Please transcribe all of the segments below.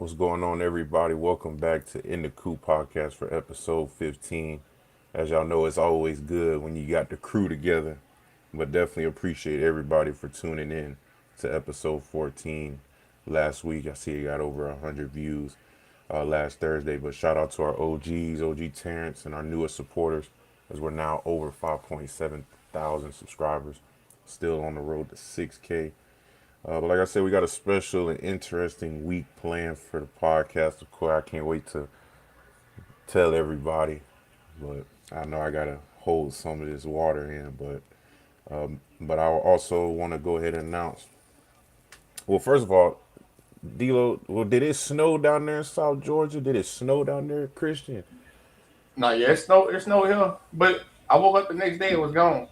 What's going on, everybody? Welcome back to In The Coop Podcast for episode 15. As y'all know, it's always good when you got the crew together, but definitely appreciate everybody for tuning in to episode 14. Last week, I see it got over 100 views last Thursday, but shout out to our OGs, OG Terrence, and our newest supporters, as we're now over 5.7 thousand subscribers, still on the road to 6K. But like I said, we got a special and interesting week planned for the podcast. Of course, I can't wait to tell everybody. But I know I gotta hold some of this water in. But I also want to go ahead and announce. Well, first of all, Deloach. Well, did it snow down there in South Georgia? Did it snow down there, Christian? No, yeah, it's no here. But I woke up the next day, it was gone.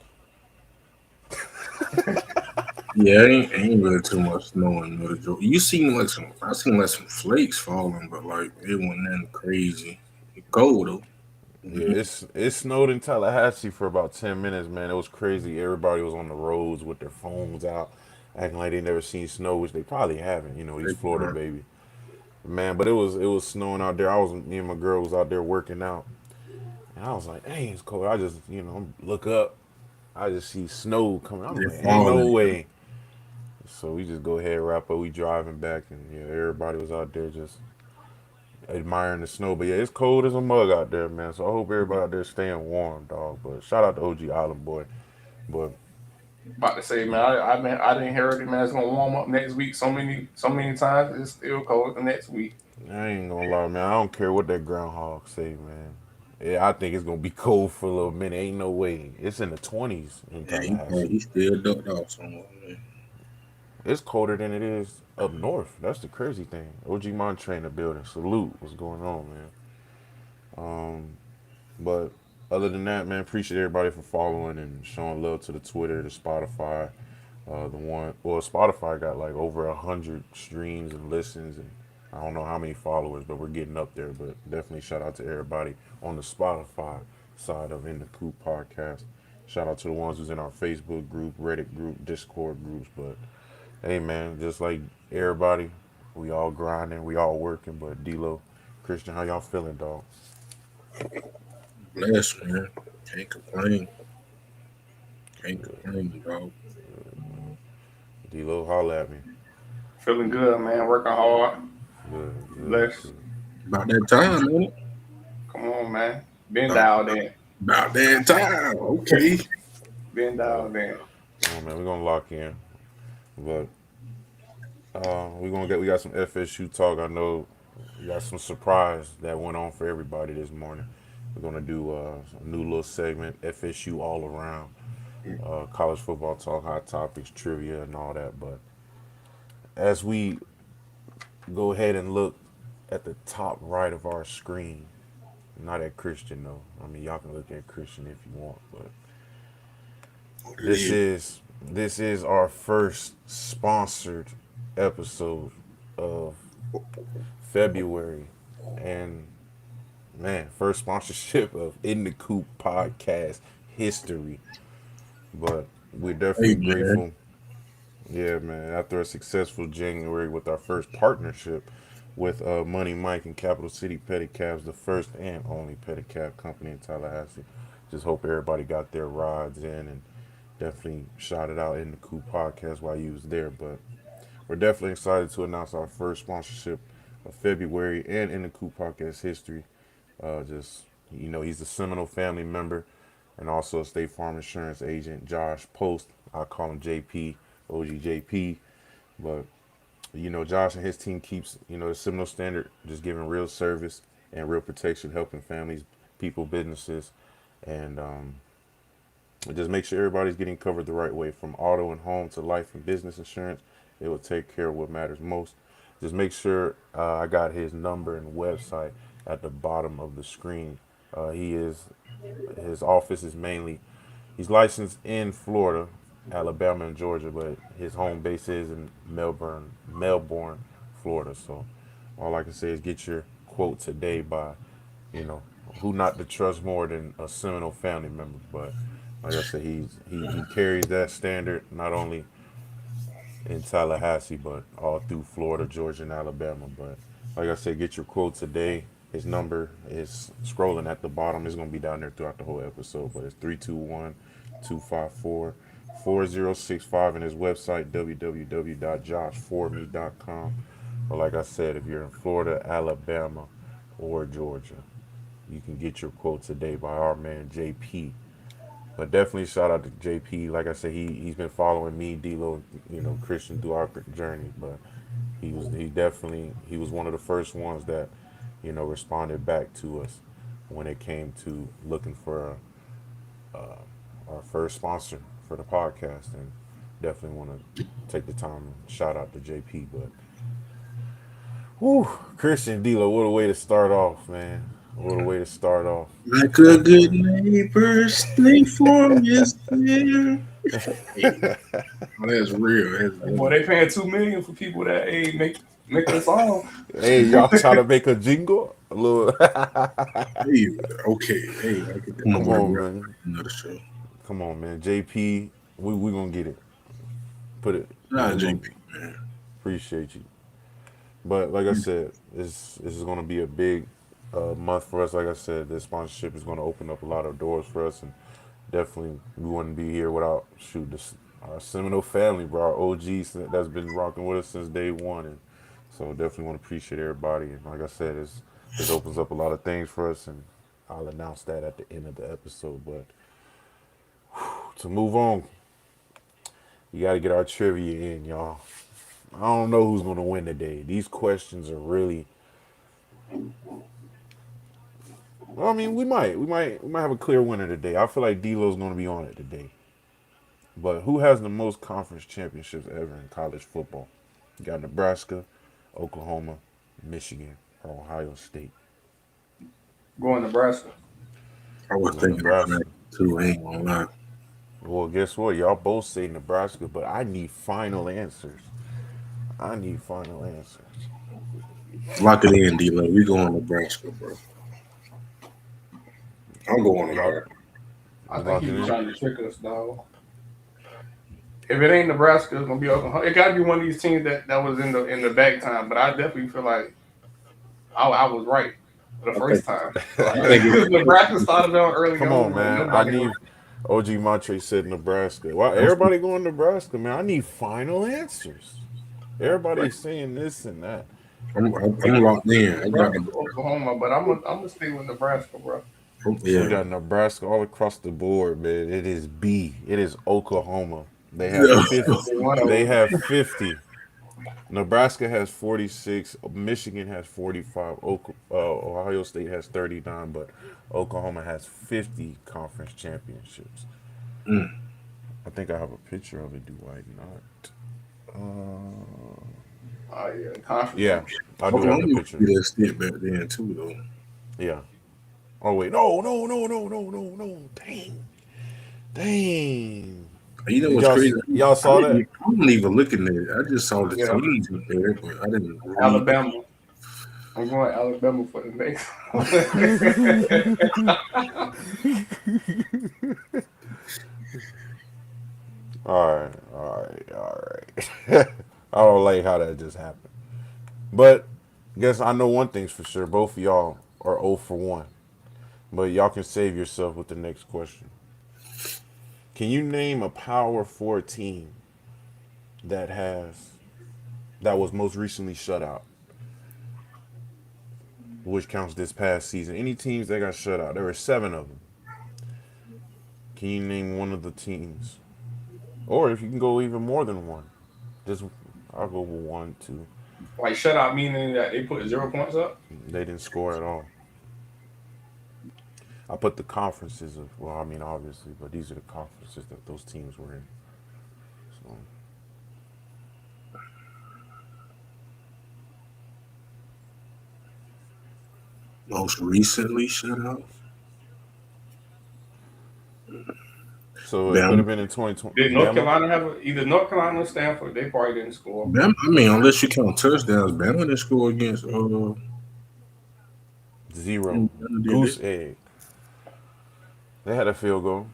Yeah, ain't really too much snow in Middle Georgia. I seen like some flakes falling, but like it wasn't nothing crazy. It cold though. Yeah, Mhm. it snowed in Tallahassee for about 10 minutes, man. It was crazy. Everybody was on the roads with their phones out, acting like they never seen snow, which they probably haven't. You know, these Florida baby. Man, but it was snowing out there. Me and my girl was out there working out, and I was like, "Dang, it's cold." I just look up, I just see snow coming. I'm They like, "Ain't no falling. way." So we just go ahead, wrap up. We driving back, and yeah, everybody was out there just admiring the snow. But yeah, it's cold as a mug out there, man. So I hope everybody out there staying warm, dog. But shout out to OG Island boy. But About to say, man, I didn't hear it, man. It's gonna warm up next week so many times. It's still cold the next week. I ain't gonna lie, man. I don't care what that groundhog say, man. Yeah, I think it's gonna be cold for a little minute. Ain't no way. It's in the 20s in Yeah, Tallahassee. he still ducked off somewhere, man. It's colder than it is up north. That's the crazy thing. OG Montre in the building. Salute. What's going on, man? But other than that, man, appreciate everybody for following and showing love to the Twitter, the Spotify. Spotify got like over 100 streams and listens, and I don't know how many followers, but we're getting up there. But definitely shout out to everybody on the Spotify side of In the Coop podcast. Shout out to the ones who's in our Facebook group, Reddit group, Discord groups. But hey, man, just like everybody, we all grinding, we all working. But D'Lo, Christian, how y'all feeling, dog? Bless, man. Can't complain. Can't complain, dog. D'Lo, holla at me. Feeling good, man. Working hard. Good, good, Bless. good. About that time, man. Come on, man. Been About, dialed in. about that time. Okay. Been Uh, dialed in. oh man, we're gonna lock in. But we got some FSU talk. I know we got some surprise that went on for everybody this morning. We're gonna do a new little segment, FSU All-Around, college football talk, hot topics, trivia, and all that. But as we go ahead and look at the top right of our screen, not at Christian though. I mean, y'all can look at Christian if you want, but What it this is. is this is our first sponsored episode of February, and man, first sponsorship of In the Coop podcast history. But we're Hey, definitely man. grateful. Yeah, man. After a successful January with our first partnership with Money Mike and Capital City Pedicabs, the first and only pedicab company in Tallahassee. Just hope everybody got their rides in and definitely shout it out in the Coop podcast while you was there. But we're definitely excited to announce our first sponsorship of February and in the Coop podcast history. Just he's a Seminole family member and also a State Farm insurance agent. Josh Post, I call him JP, OG JP. But Josh and his team keeps the Seminole standard, just giving real service and real protection, helping families, people, businesses, and just make sure everybody's getting covered the right way, from auto and home to life and business insurance. They will take care of what matters most. Just make sure I got his number and website at the bottom of the screen. His office is mainly, he's licensed in Florida, Alabama, and Georgia, but his home base is in Melbourne, Florida. So all I can say is get your quote today by, you know, who not to trust more than a Seminole family member. But like I said, he carries that standard not only in Tallahassee but all through Florida, Georgia, and Alabama. But Like I said, get your quote today. His number is scrolling at the bottom. It's gonna be down there throughout the whole episode, but it's 321-254-4065 and his website www.joshforme.com. Or like I said, if you're in Florida, Alabama, or Georgia, you can get your quote today by our man JP. But definitely shout out to JP. Like I said, he's been following me, D'Lo, Christian through our journey. But he was one of the first ones that responded back to us when it came to looking for our first sponsor for the podcast, and definitely want to take the time and shout out to JP. But whew, Christian, D'Lo, what a way to start off, man. What a way to start off. Like a good neighbor, stay for is there. Hey, that's real. Boy, they paying $2 million for people that make a song. Hey, y'all trying to make a jingle? A little. Hey, okay. Hey, I can come Come on, man. Another show. Come on, man. JP, we gonna get it. Put it. Nah, JP, man. Appreciate you. But like I said, this is gonna be a big month for us. Like I said, this sponsorship is gonna open up a lot of doors for us, and definitely we wouldn't be here without our Seminole family, bro. Our OGs that's been rocking with us since day one, and so definitely want to appreciate everybody. And like I said, this opens up a lot of things for us, and I'll announce that at the end of the episode. But to move on, you got to get our trivia in, y'all. I don't know who's gonna win today. These questions are really. Well, I mean, we might have a clear winner today. I feel like D'Lo's gonna be on it today. But who has the most conference championships ever in college football? You got Nebraska, Oklahoma, Michigan, or Ohio State. Going Nebraska. I was thinking about that too. I ain't gonna lie. Well, guess what? Y'all both say Nebraska, but I need final answers. Lock it in, D-Lo. We going Nebraska, bro. I'm going hard. I think he was trying to trick us, dog. If it ain't Nebraska, it's gonna be Oklahoma. It gotta be one of these teams that was in the back time. But I definitely feel like I was right the first time. Nebraska started on early. Come on, man. I need. OG Montre said Nebraska. Why everybody going Nebraska, man? I need final answers. Everybody's saying this and that. I'm locked in. I got Oklahoma, but I'm gonna stay with Nebraska, bro. Yeah. We got Nebraska all across the board, man. It is B. It is Oklahoma. They have 50. They have 50. Nebraska has 46. Michigan has 45. Ohio State has 39, but Oklahoma has 50 conference championships. I think I have a picture of it. Do I not? Conference. Yeah, I do have the picture. That stick back then too, though. Yeah. Oh wait, no. Dang. You know what's crazy? Y'all saw that? I wasn't even looking at it. I just saw the teams up there, but I didn't. Alabama. I'm going Alabama for the next. All right. I don't like how that just happened. But guess I know one thing's for sure. Both of y'all are 0 for 1. But y'all can save yourself with the next question. Can you name a Power 4 team that was most recently shut out? Which counts this past season. Any teams that got shut out. There were 7 of them. Can you name one of the teams? Or if you can go even more than one. I'll go with 1, 2. Like shut out meaning that they put 0 points up? They didn't score at all. I put the conferences obviously, but these are the conferences that those teams were in. So. Most recently shut out? So it could have been in 2020. Did North Carolina have either North Carolina or Stanford? They probably didn't score. Unless you count touchdowns, Bama didn't score against 0. Goose egg. They had a field goal.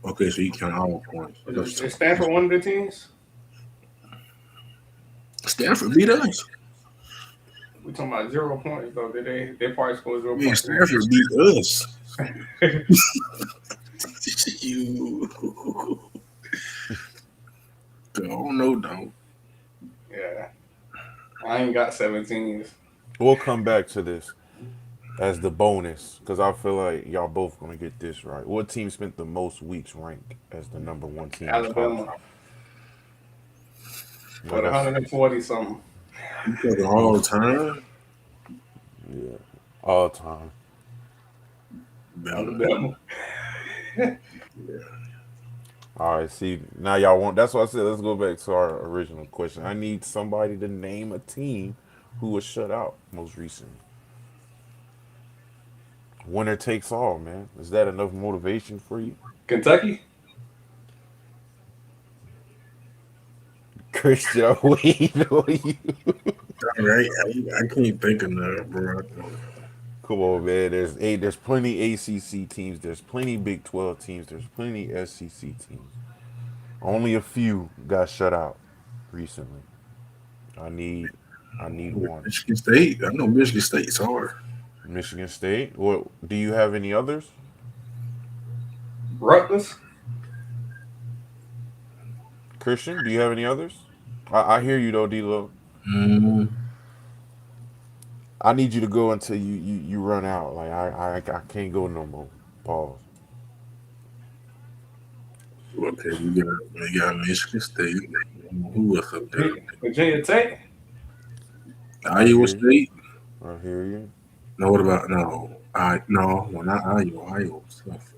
Okay, so you count all points. Is Stanford one of the teams? Stanford beat us. We talking about 0 points though. They probably scored 0 Man, points. Stanford beat us. You. Don't know, though. Yeah, I ain't got 17s. We'll come back to this as the bonus because I feel like y'all both gonna get this right. What team spent the most weeks ranked as the number one team in college? Alabama Like with 140 something. You talking all the time? yeah, all time. Alabama. All right, see now y'all want. That's why I said let's go back to our original question. I need somebody to name a team who was shut out most recently. Winner takes all, man. Is that enough motivation for you? Kentucky. Christian, I'm waiting on you. I can't think of that, bro. Come on, man. There's plenty ACC teams. There's plenty Big 12 teams. There's plenty SEC teams. Only a few got shut out recently. I need one. Michigan State. I know Michigan State's hard. Michigan State. What? Do you have any others? Rutgers. Christian, do you have any others? I hear you though, Deloach. Mm, I need you to go until you run out. Like I can't go no more. Pause. okay, we got Michigan State. Who else up there? Virginia Tech. Iowa State. I hear you. No, what about no? Well, not Iowa. Iowa stuff.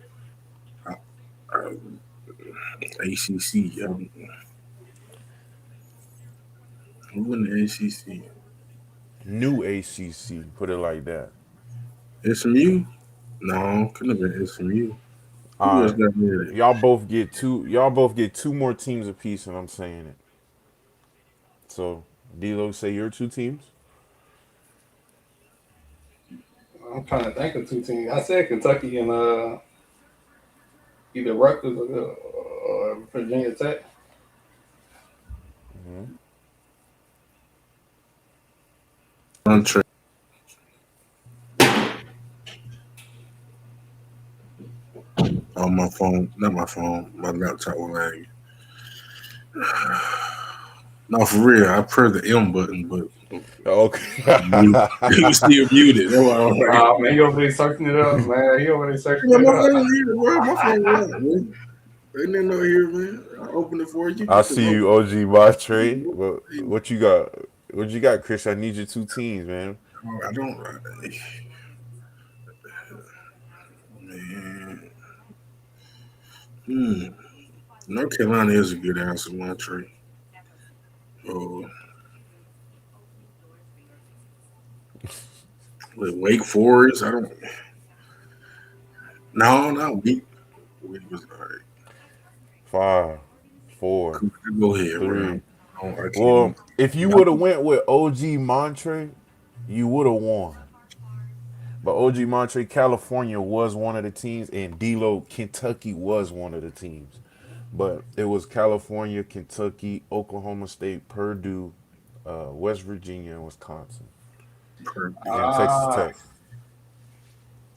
ACC. Who in the ACC? New ACC. Put it like that. SMU? No, couldn't have been SMU. Who All else right. got there? Y'all both get two. Y'all both get two more teams apiece, and I'm saying it. So, D'Lo, say your two teams. I'm trying to think of two teams. I said Kentucky and either Rutgers or Virginia Tech. Country. On my phone, not my phone, my laptop will lag. No, for real, I pressed the M button, but Okay. you still muted. That's why I was like, Man, he over there searching it up, man. He over there searching yeah, it my up. phone here, bro. My phone right, man. Ain't nothing out here, man. I open it for you. I see you, OG Montre. What you got? What you got, Chris? I need your two teams, man. I don't. Man. North Carolina is a good answer, Montre. Oh, Wake Forest. I don't. No, not Wake. Wake was all right. 5, 4, Go ahead, 3. bro. I can't. Well, if you would have went with OG Montre, you would have won. But OG Montre, California was one of the teams, and D'Lo, Kentucky was one of the teams. But it was California, Kentucky, Oklahoma State, Purdue, West Virginia, and Wisconsin, and Texas Tech.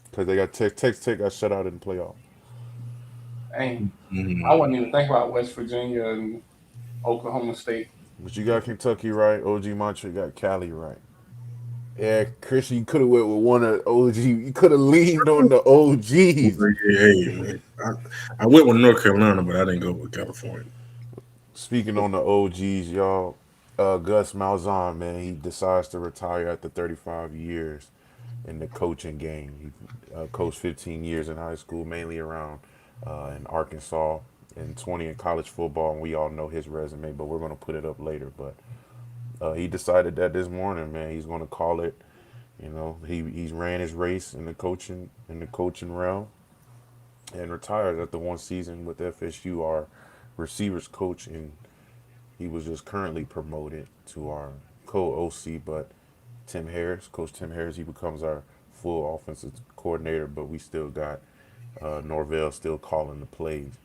Because they got Texas Tech got shut out in the playoff. Dang. I wouldn't even think about West Virginia and Oklahoma State. But you got Kentucky right. OG Montre got Cali right. Yeah, Chris, you could have went with one of OG. You could have leaned on the OGs. Hey, man. I went with North Carolina, but I didn't go with California. Speaking on the OGs, y'all, Gus Malzahn, man, he decides to retire after 35 years in the coaching game. He coached 15 years in high school, mainly around in Arkansas, and 20 in college football. And we all know his resume, but we're going to put it up later. But he decided that this morning, man, he's going to call it. You know, he's ran his race in the coaching realm, and retired after one season with FSU, our receivers coach, and he was just currently promoted to our co-OC. But Coach Tim Harris, he becomes our full offensive coordinator. But we still got Norvell still calling the plays.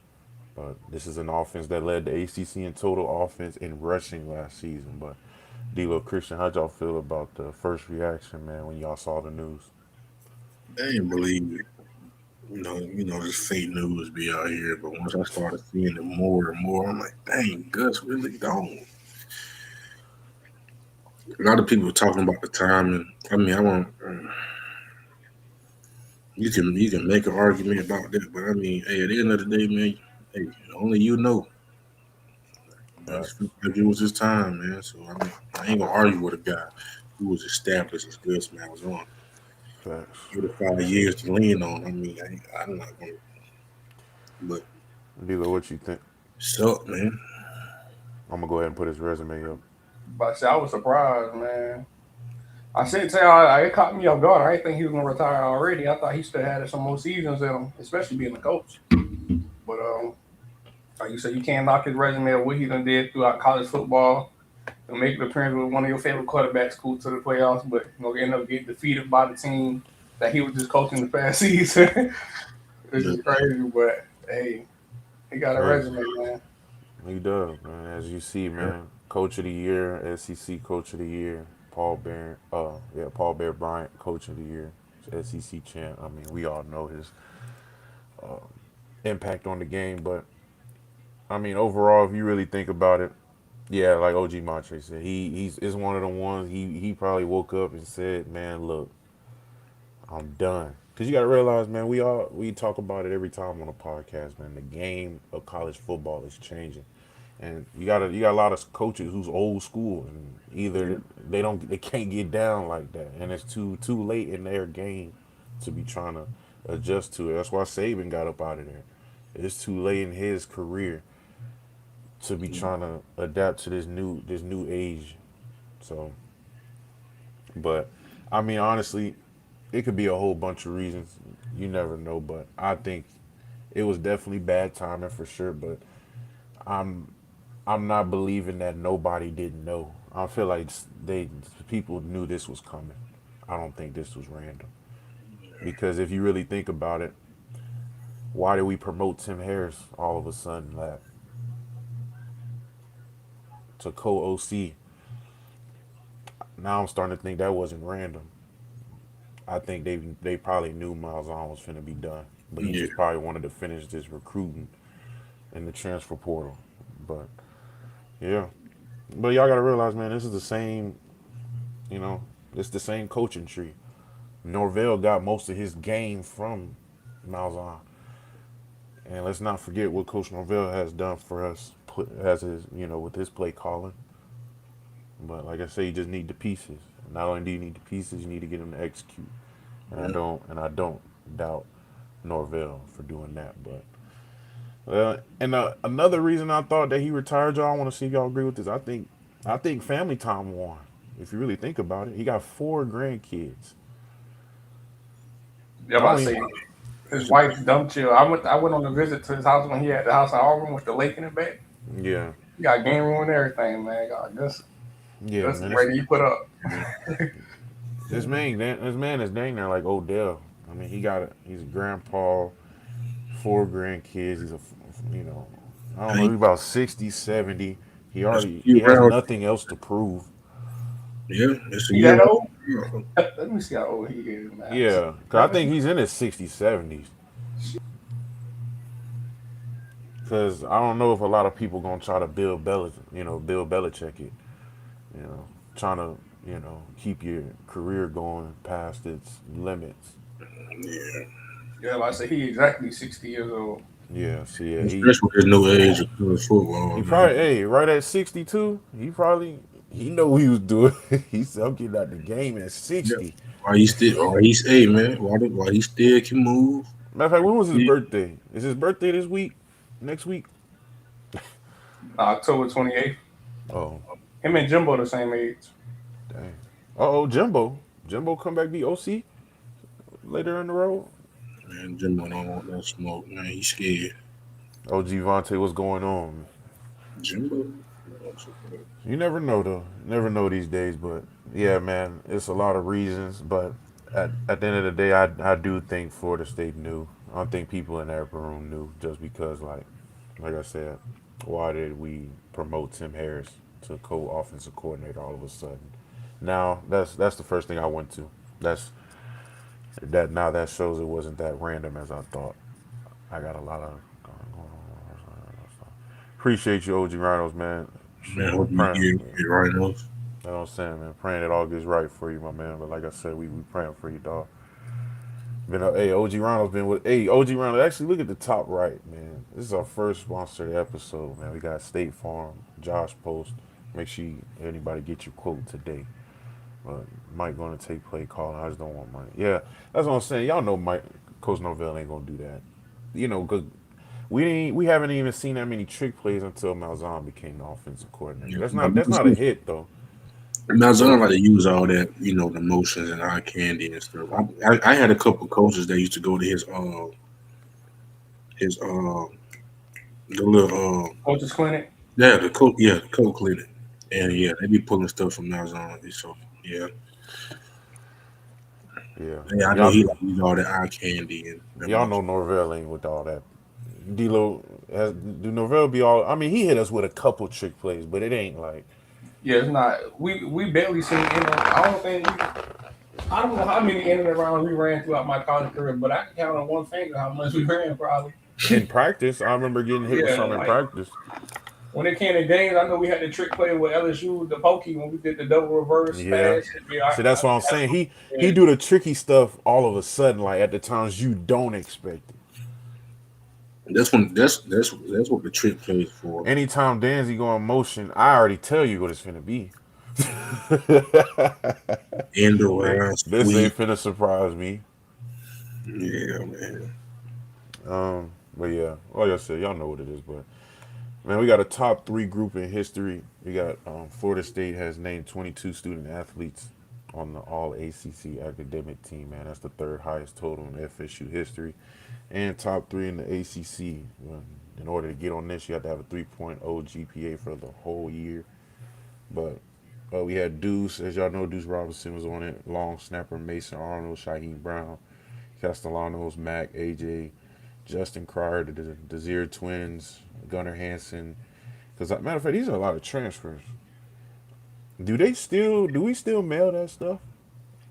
But this is an offense that led the ACC in total offense in rushing last season. But Deloach Christian, how'd y'all feel about the first reaction, man, when y'all saw the news? I didn't believe it. This fake news be out here. But once I started seeing it more and more, I'm like, dang, Gus really gone. A lot of people talking about the timing. I mean, I want you can make an argument about that, but I mean, hey, at the end of the day, man, hey, only you know. I just feel Facts. like it was his time, man. So I mean, I ain't gonna argue with a guy who was established as Gus Malzahn. Facts. 35 years to lean on. I mean, I'm not gonna. But Deloach, what you think? suck, man. I'm gonna go ahead and put his resume up. But see, I was surprised, man. I said to you, it caught me off guard. I didn't think he was gonna retire already. I thought he still had some more seasons in him, especially being a coach. But like you said, you can't knock his resume of what he done did throughout college football. To make an appearance with one of your favorite quarterbacks, cool to the playoffs, but end up getting defeated by the team that he was just coaching the past season. This Yeah. is crazy, but hey, he got a Crazy. resume, man. He does, man. As you see, man, Coach of the Year, SEC Coach of the Year, Paul Bear Bryant, Coach of the Year, SEC champ. I mean, we all know his impact on the game, but I mean, overall, if you really think about it, yeah, like OG Montre said, he's is one of the ones. He probably woke up and said, "Man, look, I'm done." Because you got to realize, man, we talk about it every time on a podcast, man. The game of college football is changing, and you got a lot of coaches who's old school, and either they can't get down like that, and it's too late in their game to be trying to adjust to it. That's why Saban got up out of there. It's too late in his career to be trying to adapt to this new age. So, but I mean, honestly, it could be a whole bunch of reasons. You never know, but I think it was definitely bad timing for sure. But I'm I'm not believing that nobody didn't know. I feel like they people knew this was coming. I don't think this was random because if you really think about it, why did we promote Tim Harris all of a sudden to co-OC? Now I'm starting to think that wasn't random. I think they probably knew Malzahn was finna be done, but he Yeah. just probably wanted to finish this recruiting in the transfer portal. But yeah, but y'all gotta realize, man, this is the same. You know, it's the same coaching tree. Norvell got most of his game from Malzahn, and let's not forget what Coach Norvell has done for us. Has his with his play calling. But like I say, you just need the pieces. Not only do you need the pieces, you need to get them to execute. Yeah. I don't doubt Norvell for doing that. But and another reason I thought that he retired, y'all. I want to see if y'all agree with this. I think family time won. If you really think about it, he got 4 grandkids. Yeah, I I'm about don't to even. say his wife's dumb chill. I went on a visit to his house when he had the house in Auburn with the lake in the back. Yeah, He got game room and everything, man. God, yeah, that's the man. rating you put up. This man is dang near like Odell. I mean, he's a grandpa, 4 grandkids. You know, I don't know, he's Hey, about 60, 70. that's a He few has rounds. nothing else to prove. Yeah, it's a He year. that old? Yeah. Let me see how old he is, man. Yeah, cause I think he's in his 60s, 70s. Cause I don't know if a lot of people gonna try to Bill Belichick it. You know, trying to keep your career going past its limits. Yeah. Yeah, like I said, he exactly 60 years old. Yeah, so yeah, Especially with this new age of college football, he man. probably right at 62. He know what he was doing. He said, "I'm getting out the game at Yeah. 60." Hey man, why he still can move? Matter of fact, when was his Yeah. birthday? Is his birthday this week? Next week? October 28th. Oh, Him and Jimbo the same age. dang. Jimbo. Jimbo come back be OC later in the road. Man, Jimbo don't want that smoke, man. He's scared. Oh, Vontae, what's going on? Jimbo? You never know though. Never know these days, but yeah, man, it's a lot of reasons. But at the end of the day, I do think Florida State knew. I don't think people in that room knew just because like I said, why did we promote Tim Harris to co-offensive coordinator all of a sudden. Now that's the first thing I went to. That's that now that shows it wasn't that random as I thought. I got a lot of going on. Appreciate you, OG Rhinos, man. Man, I Shoot, we hope you praying. get right off. You know what I'm saying, man? Praying it all gets right for you, my man. But like I said, we praying for you, dog. Been hey, OG Ronald's been with hey OG Ronald. Actually, look at the top right, man. This is our first sponsored episode, man. We got State Farm, Josh Post. Make sure anybody get your quote today. But Mike gonna take play calling. I just don't want Mike. Yeah, that's what I'm saying. Y'all know Mike Coach Norvell ain't gonna do that. You know, cause we haven't even seen that many trick plays until Malzahn became the offensive coordinator. Yeah, That's not a hit though. Malzahn like to use all that, the motions and eye candy and stuff. I had a couple coaches that used to go to his the little Coach's clinic. the coach clinic, and yeah, they be pulling stuff from Malzahn. So yeah, Yeah, yeah, I know y'all he like to use all that eye candy and that y'all know motion. Norvell ain't with all that. Deloach do Norvell be all? I mean, he hit us with a couple trick plays, but it ain't like Yeah, it's not. We barely seen in them. I don't know how many in and around we ran throughout my college career, but I can count on one finger how much we ran probably. in practice. I remember getting hit with Yeah, some in like practice. when it came to games, I know we had the trick play with LSU, the pokey when we did the double reverse Yeah. pass. Yeah, See, that's what I'm saying. He yeah. do the tricky stuff all of a sudden, like at the times you don't expect it. That's what the trick plays for. Anytime Danzy go in motion, I already tell you what it's finna be. End around This sweep. ain't finna surprise me. Yeah, man. But yeah, like I said, y'all know what it is. But man, we got a top three group in history. We got Florida State has named 22 student athletes on the All ACC academic team. Man, that's the third highest total in FSU history, and top three in the ACC. In order to get on this, you have to have a 3.0 GPA for the whole year. But we had Deuce, as y'all know, Deuce Robinson was on it. Long snapper Mason Arnold, Shaheem Brown, Castellanos, Mac, AJ, Justin Cryer, the Desir twins, Gunnar Hansen. Because matter of fact, these are a lot of transfers. Do we still mail that stuff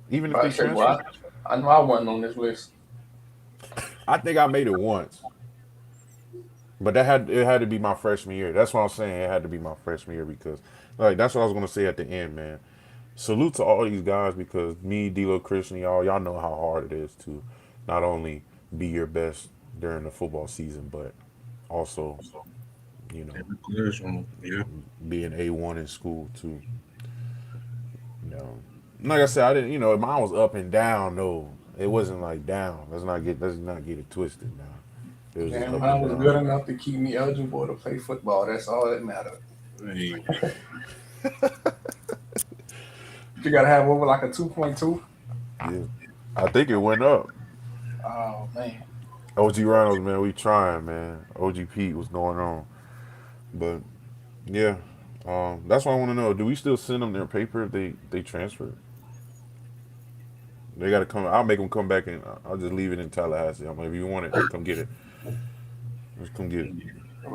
even if But I they say, transfer? well, I know I wasn't on this list. I think I made it once, but it had to be my freshman year. That's what I'm saying. It had to be my freshman year because like that's what I was gonna say at the end, man. Salute to all these guys because me, D'Lo, Christian, y'all know how hard it is to not only be your best during the football season, but also you know Every player's on. Yeah. being A1 in school too. You know, like I said, I didn't. Mine was up and down. No, it wasn't like down. Let's not get it twisted now. It was just Man, up mine and was down. good enough to keep me eligible to play football. That's all that mattered. Hey, You gotta have over like a 2.2. Yeah, I think it went up. Oh man. OG Rhinos, man, we trying, man. OG Pete, what's going on? But yeah, that's what I want to know. Do we still send them their paper if they transfer? They got to come. I'll make them come back and I'll just leave it in Tallahassee. I'm like, if you want it, come get it. Just come get it.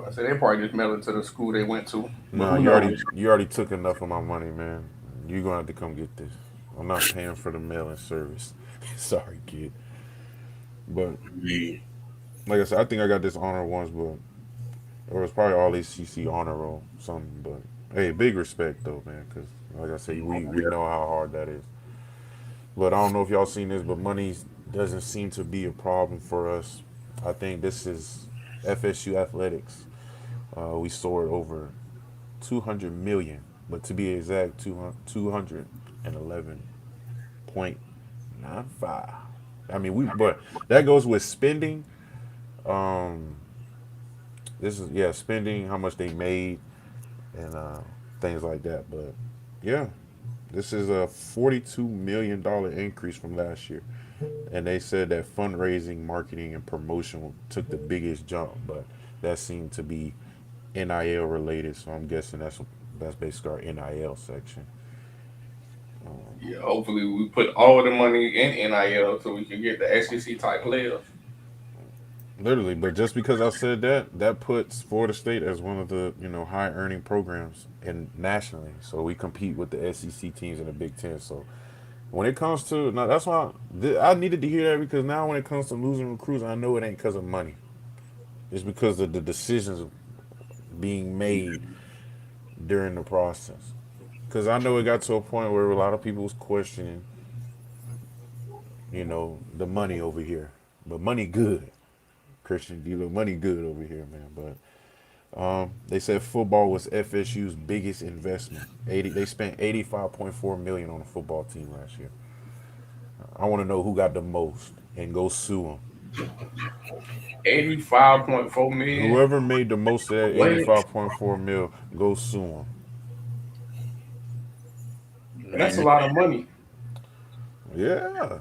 I said they probably just mailed it to the school they went to. But Nah, who knows? you already took enough of my money, man. You gonna have to come get this. I'm not paying for the mail-in service. Sorry, kid. But hey, like I said, I think I got this honor once, but or it's probably all ACC honor roll something. But hey, big respect though, man, because like I said, we know how hard that is. But I don't know if y'all seen this, but money doesn't seem to be a problem for us. I think this is FSU athletics. We soared over 200 million, but to be exact, 211.95. I mean, but that goes with spending. Um, this is spending how much they made and things like that. But yeah, this is a $42 million increase from last year, and they said that fundraising, marketing, and promotion took the biggest jump, but that seemed to be NIL related. So I'm guessing that's basically our NIL section. Yeah, hopefully we put all the money in NIL so we can get the SEC type players. Literally, but just because I said that, that puts Florida State as one of the high earning programs in nationally. So we compete with the SEC teams in the Big Ten. So when it comes to now, that's why I needed to hear that because now when it comes to losing recruits, I know it ain't because of money. It's because of the decisions being made during the process. Because I know it got to a point where a lot of people was questioning, the money over here, but money good. Christian dealer, money good over here, man. But they said football was FSU's biggest investment. They spent 85.4 million on a football team last year. I want to know who got the most and go sue them. 85.4 million. Whoever made the most of that What? 85.4 mil, go sue them. And that's a Man, lot of money. Yeah,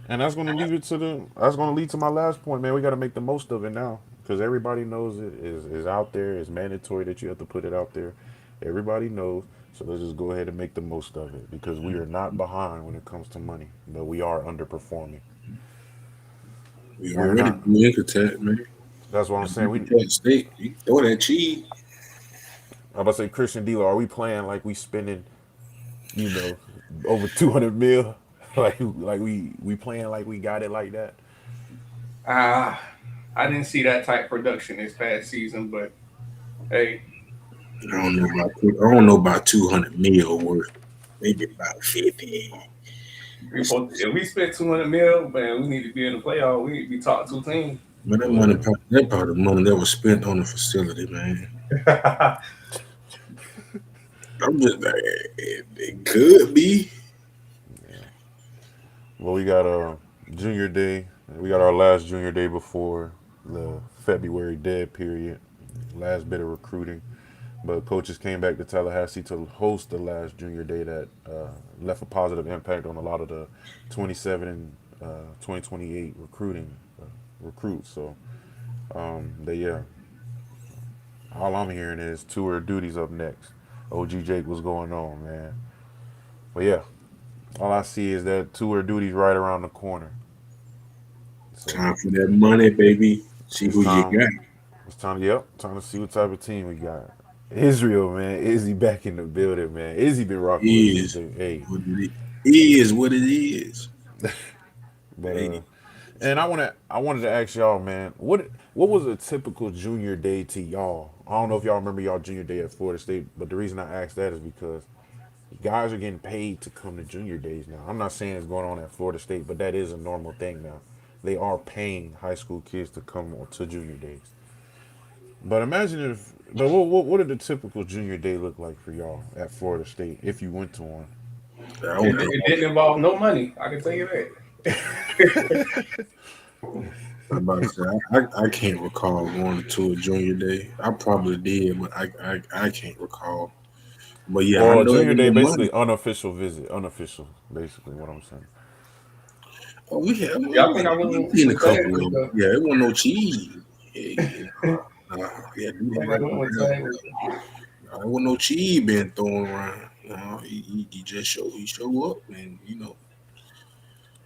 and that's gonna leave it to the. That's gonna lead to my last point, man. We got to make the most of it now because everybody knows it is out there. It's mandatory that you have to put it out there. Everybody knows. So let's just go ahead and make the most of it because we are not behind when it comes to money, but we are underperforming. we We're already not. be in contact, man. That's what I'm saying. Contact state. You can throw that cheese. I'm about to say, Christian Dealer, are we playing like we spending, you know, over 200 mil? like we playing like we got it like that? Ah, I didn't see that type production this past season, but hey, I don't know about 200 mil worth. Maybe about 50. if we spent 200 mil, man, we need to be in the playoff. We need to be top two team. But Literally. that part of the money that was spent on the facility, man. I'm just like, it could be. Well, we got junior day. We got our last junior day before the February dead period. Last bit of recruiting. But coaches came back to Tallahassee to host the last junior day that left a positive impact on a lot of the 27 and 2028 recruits. So, yeah, all I'm hearing is tour duties up next. OG Jake, what's going on, man? But yeah, all I see is that tour duties right around the corner. So Time for that money, baby. See it's who you time. got. It's time. Yep, time to see what type of team we got. Israel, man. Izzy back in the building, man. Izzy been rocking with us since Is day eight. what it is. What it is. But Hey, and I wanted to ask y'all, man, what was a typical junior day to y'all? I don't know if y'all remember y'all junior day at Florida State, but the reason I asked that is because guys are getting paid to come to junior days now. I'm not saying it's going on at Florida State, but that is a normal thing now. They are paying high school kids to come to junior days. But imagine if, but what did the typical junior day look like for y'all at Florida State if you went to one? I It, don't think it didn't involve no money. I can tell you that. I'm about to say I can't recall going to a junior day. I probably did, but I can't recall. But yeah, I Well, know it junior was day no money. basically unofficial visit, unofficial, basically what I'm saying. Oh, Yeah, I think I we went seen a with Tag couple with of them. the. Yeah, it wasn't no cheese. Yeah, yeah, I think I went with Tag with the. there wasn't no cheese being thrown around. He just show up, and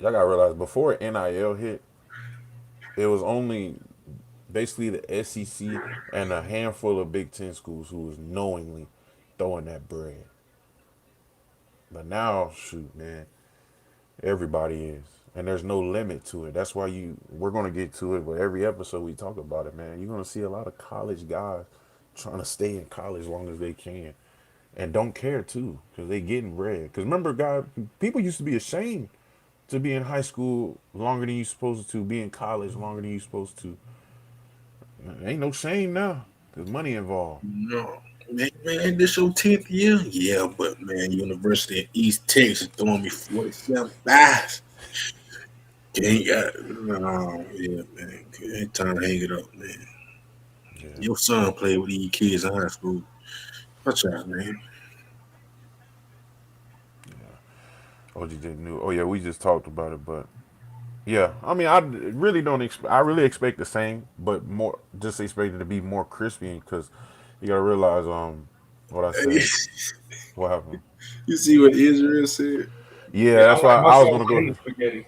Y'all gotta realize before NIL hit, it was only basically the SEC and a handful of Big Ten schools who was knowingly throwing that bread. But now, shoot, man, everybody is, and there's no limit to it. That's why we're gonna get to it. But every episode we talk about it, man. You're gonna see a lot of college guys trying to stay in college as long as they can, and don't care too, because they getting bread. Because remember, guys, people used to be ashamed to be in high school longer than you supposed to, be in college longer than you supposed to. Ain't no shame now. There's money involved. no. Man, this your 10th year? Yeah, but man, University of East Texas throwing me 47 bucks. Ain't got no, yeah, man. Ain't time to hang it up, man. Yeah. Your son played with these kids in high school. What's your name? OG didn't know. Oh yeah, we just talked about it, but yeah, I mean, I really don't expect. I really expect the same, but more. Just expect it to be more crispy because you gotta realize what I said. What happened? You see what Israel said? Yeah, Yeah, I that's why like my I was son gonna go. Kenny spaghetti.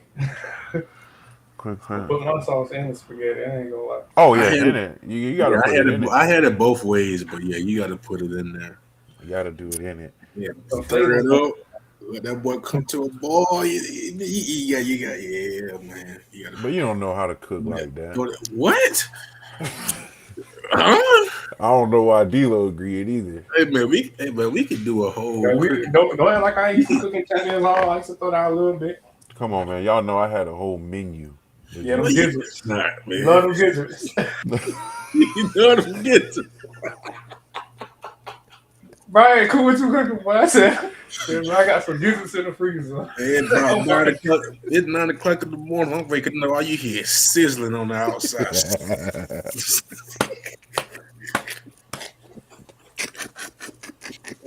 Quick I clean. put my sauce in the spaghetti. I ain't gonna lie. Oh I yeah, had in it. it. You gotta Yeah, put it in it. I had it both ways, but yeah, you got to put it in there. You gotta do it in it. Yeah, The stir flavor. it up. Let that boy come to a boil. Yeah, man. You got But you don't know how to cook to like that. what? Huh? I don't know why Deloach agreed either. Hey man, we could do a whole. Yeah, don't act like I ain't used to cooking Chinese hall. I used to throw down a little bit. Come on, man. Y'all know I had a whole menu. Yeah, them Well, gizzards. not, Love man. them gizzards. You know what I'm getting. Brian, cool what you cooking, boy. I said, I got some gizzards in the freezer. It's about 9 o'clock. It's 9 o'clock in the morning. I'm waking up. All you hear is sizzling on the outside.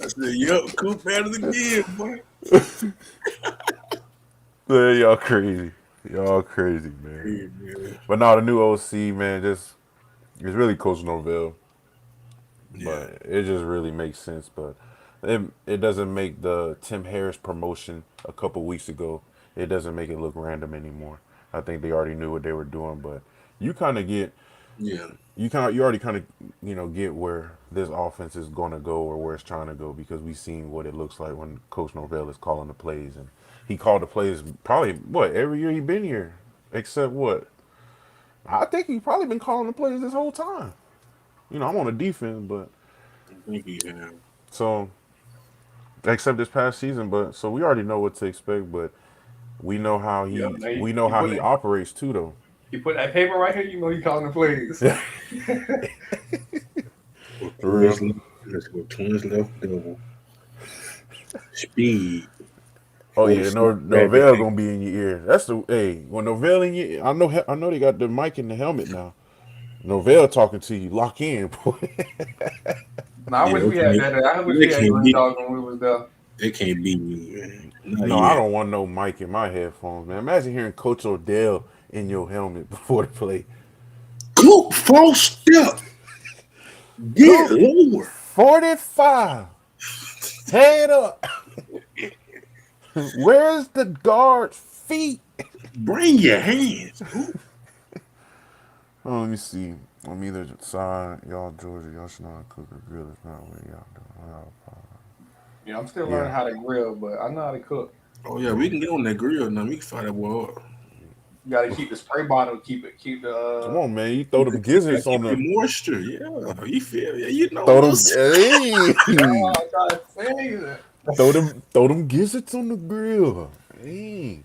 I said, "Yup, Coop at it again, boy." Man, y'all crazy. Y'all crazy, man. Hey, man. But now the new OC, man, just it's really Coach Norvell. Yeah. But it just really makes sense. But it doesn't make the Tim Harris promotion a couple weeks ago. It doesn't make it look random anymore. I think they already knew what they were doing. But you kind of get Yeah. you already kind of get where this offense is going to go or where it's trying to go because we've seen what it looks like when Coach Norvell is calling the plays, and he called the plays probably every year he been here except what I think he probably been calling the plays this whole time. I'm on the defense, but I think he have. so except this past season, but so we already know what to expect, but we know how Yeah, he man, we know how he operates too though. You put that paper right here, you know you calling the plays. Let's go. Twins left double. Speed. Oh yeah, Norvell gonna be in your ear. That's when Norvell in your ear, I know they got the mic in the helmet now. Norvell talking to you, lock in, boy. Now, I wish we had that. I wish we had Green Dog when we was there. They can't beat me, man. No, I don't want no mic in my headphones, man. Imagine hearing Coach Odell in your helmet before the play. Coop, false step. Get lower. 45. Head up. Where's the guard's feet? Bring your hands. Oh, let me see. On either side, y'all Georgia, y'all should know how to cook or grill. It's not what y'all doing. Yeah, I'm still learning how to grill, but I know how to cook. Oh yeah, we can get on that grill now. We can fire that wall up. You got to keep the spray bottle, keep the. Come on, man! You throw them gizzards on the moisture. Yeah, you feel? Yeah, you know. Throw them. Hey. Oh, I gotta say that. Throw them gizzards on the grill. Hey.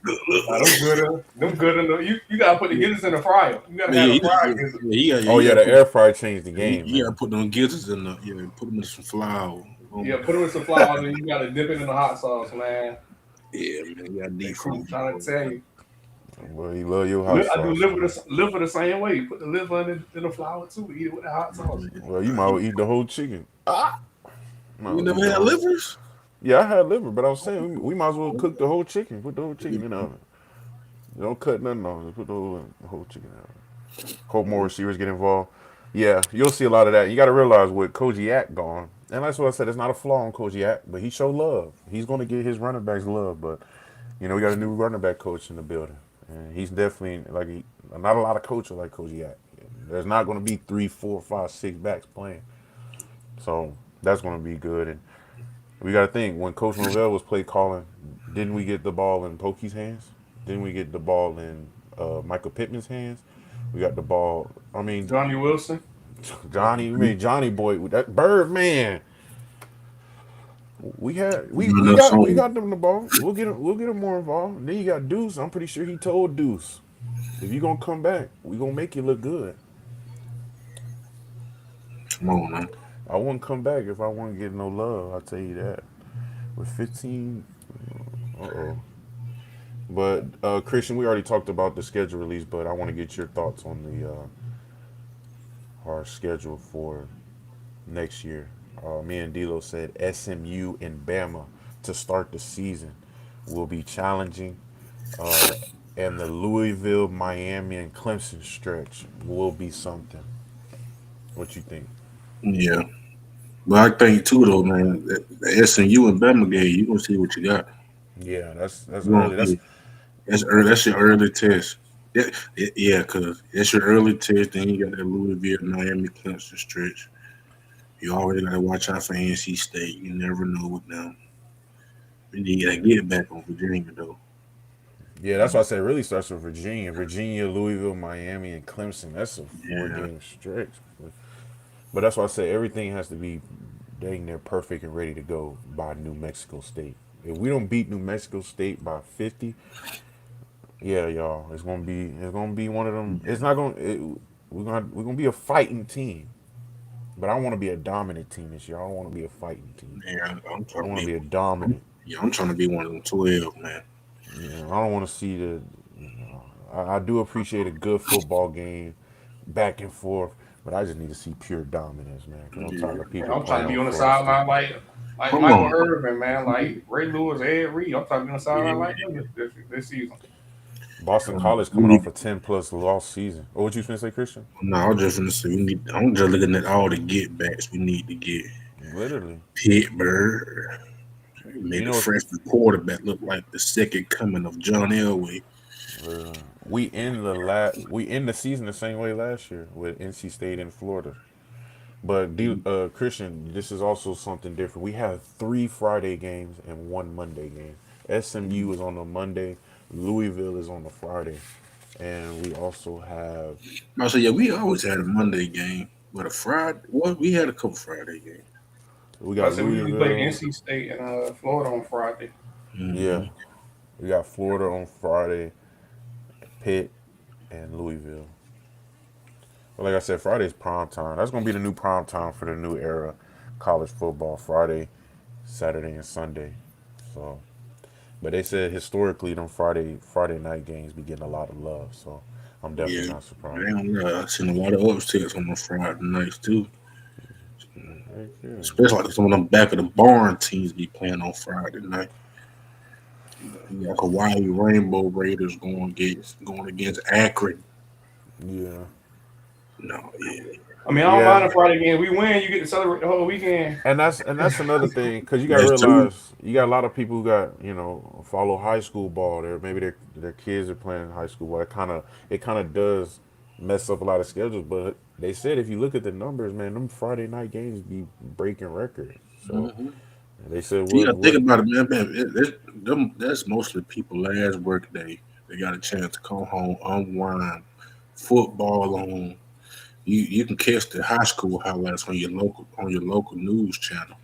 Them good enough. You gotta put the gizzards in the fryer. You gotta have the fryer gizzards. The air fryer changed the game. You gotta put them gizzards in the. Yeah, put them in some flour. Yeah, put them in some flour, and you gotta dip it in the hot sauce, man. Yeah, man, you got deep food. Trying to tell you. Well, you love your hot sauce. I do liver the same way. You put the liver in the flour too. Eat it with the hot sauce. Well, you might well eat the whole chicken. You never had livers? Yeah, I had liver, but I was saying we might as well cook the whole chicken. Put the whole chicken in the oven. Don't cut nothing off. Just put the whole chicken in the oven. Hope more receivers get involved. Yeah, you'll see a lot of that. You got to realize with Kodiak gone, and that's what I said. It's not a flaw on Kodiak, but he showed love. He's going to get his running backs love, but we got a new running back coach in the building, and he's definitely not a lot of coaches like Kodiak. There's not going to be 3, 4, 5, 6 backs playing, so that's going to be good. And we got to think, when Coach Norvell was play calling, didn't we get the ball in Pokey's hands? Didn't we get the ball in Michael Pittman's hands? We got the ball. Johnny Wilson. Johnny boy, with that Bird man. We got them the ball. We'll get him more involved. And then you got Deuce. I'm pretty sure he told Deuce, if you gonna come back, we gonna make you look good. Come on, man. I wouldn't come back if I wouldn't get no love. I'll tell you that. With 15, But Christian, we already talked about the schedule release, but I want to get your thoughts on our schedule for next year. Me and Deloach said SMU and Bama to start the season will be challenging, and the Louisville, Miami, and Clemson stretch will be something. What you think? Yeah, but I think too though, man, the SMU and Bama game, you gonna see what you got. Yeah, that's early. That's early. That's your early test. Yeah, because it's your early test, then you got that Louisville, Miami, Clemson stretch. You always got to watch out for NC State. You never know with them. You got to get back on Virginia, though. Yeah, that's why I said it really starts with Virginia, Louisville, Miami, and Clemson. That's a four Yeah. game stretch. But that's why I say everything has to be dang near perfect and ready to go by New Mexico State. If we don't beat New Mexico State by 50, yeah, y'all, it's gonna be one of them. It's not gonna we're gonna be a fighting team. But I want to be a dominant team this year. I don't want to be a fighting team. Yeah, I'm I trying to want to be. be a dominant. I'm trying to be one of them 12, man. I don't want to see the. I do appreciate a good football game, back and forth, but I just need to see pure dominance, man. Because I'm tired Yeah. of Man, people I'm trying playing to be on on the Florida State. sideline like Hold Michael on. Irvin, man, like Ray Lewis, Ed Reed. I'm trying to be on the sideline like them this season. Boston College We coming off need. a 10+ loss season. Oh, what you finna say, Christian? No, I was just gonna say we need. I'm just looking at all the get backs we need to get. Literally. Pittsburgh You made a know, freshman quarterback look like the second coming of John Elway. we end the season the same way last year with NC State and Florida. But Christian, this is also something different. We have 3 Friday games and 1 Monday game. SMU is on the Monday, Louisville is on the Friday, and we also have I said, yeah, we always had a Monday game, but a Friday. Well, we had a couple Friday games. we I got said we usually play Louisville. NC State and Florida on Friday. Yeah, Mm-hmm. we got Florida on Friday, Pitt, and Louisville. But like I said, Friday's prime time. That's gonna be the new prime time for the new era, college football. Friday, Saturday, and Sunday. So, but they said historically, them Friday night games be getting a lot of love. So, I'm definitely Yeah, not surprised. I don't know. I seen a lot of upsets on the Friday nights too. Heck yeah. Especially like some of them back of the barn teams be playing on Friday night. You got Hawaii Rainbow Raiders going against Akron. Yeah. No, yeah, I mean, I don't Yeah. mind a Friday game. We win, you get to celebrate the whole weekend. And that's another thing because you got to that's true. realize you got a lot of people who got follow high school ball. Maybe their kids are playing high school ball. It kind of does mess up a lot of schedules. But they said if you look at the numbers, man, them Friday night games be breaking records. So Mm-hmm. they said You what got to think what about it, man. That's mostly people last work day. They got a chance to come home, unwind, football on. You can catch the high school highlights on your local news channel,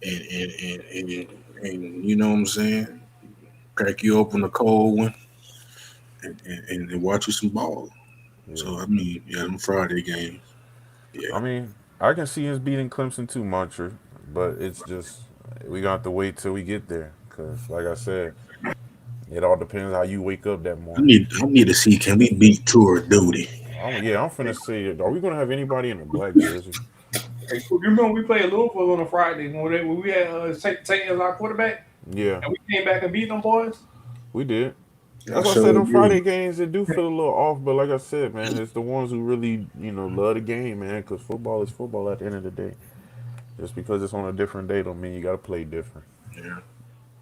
and you know what I'm saying. Crack you open a cold one and watch you some ball. yeah. So I mean, yeah, them Friday games. Yeah, I mean, I can see us beating Clemson too, Mantra, but it's just we got to wait till we get there because, like I said, it all depends how you wake up that morning. I need to see, can we beat Tour Duty? I'm finna say, are we gonna have anybody in a black jersey? Hey, you remember we played Louisville on a Friday when we had Tate as our quarterback Yeah, and we came back and beat them boys? we did. I That's why I said sure on do. Friday games it do feel a little off, but like I said, man, it's the ones who really love the game, man, because football is football at the end of the day. Just because it's on a different day don't mean you gotta play different. Yeah.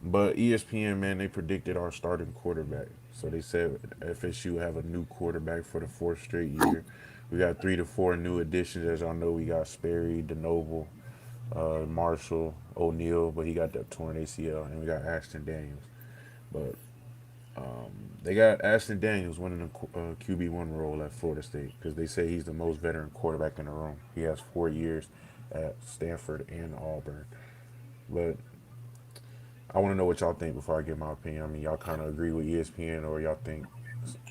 But ESPN, man, they predicted our starting quarterback. So they said FSU have a new quarterback for the fourth straight year. We got 3 to 4 new additions. As y'all know, we got Sperry, DeNoble, Marshall, O'Neal, but he got that torn ACL, and we got Ashton Daniels. But they got Ashton Daniels winning the QB1 role at Florida State because they say he's the most veteran quarterback in the room. He has 4 years at Stanford and Auburn. But I want to know what y'all think before I give my opinion. I mean, y'all kind of agree with ESPN, or y'all think?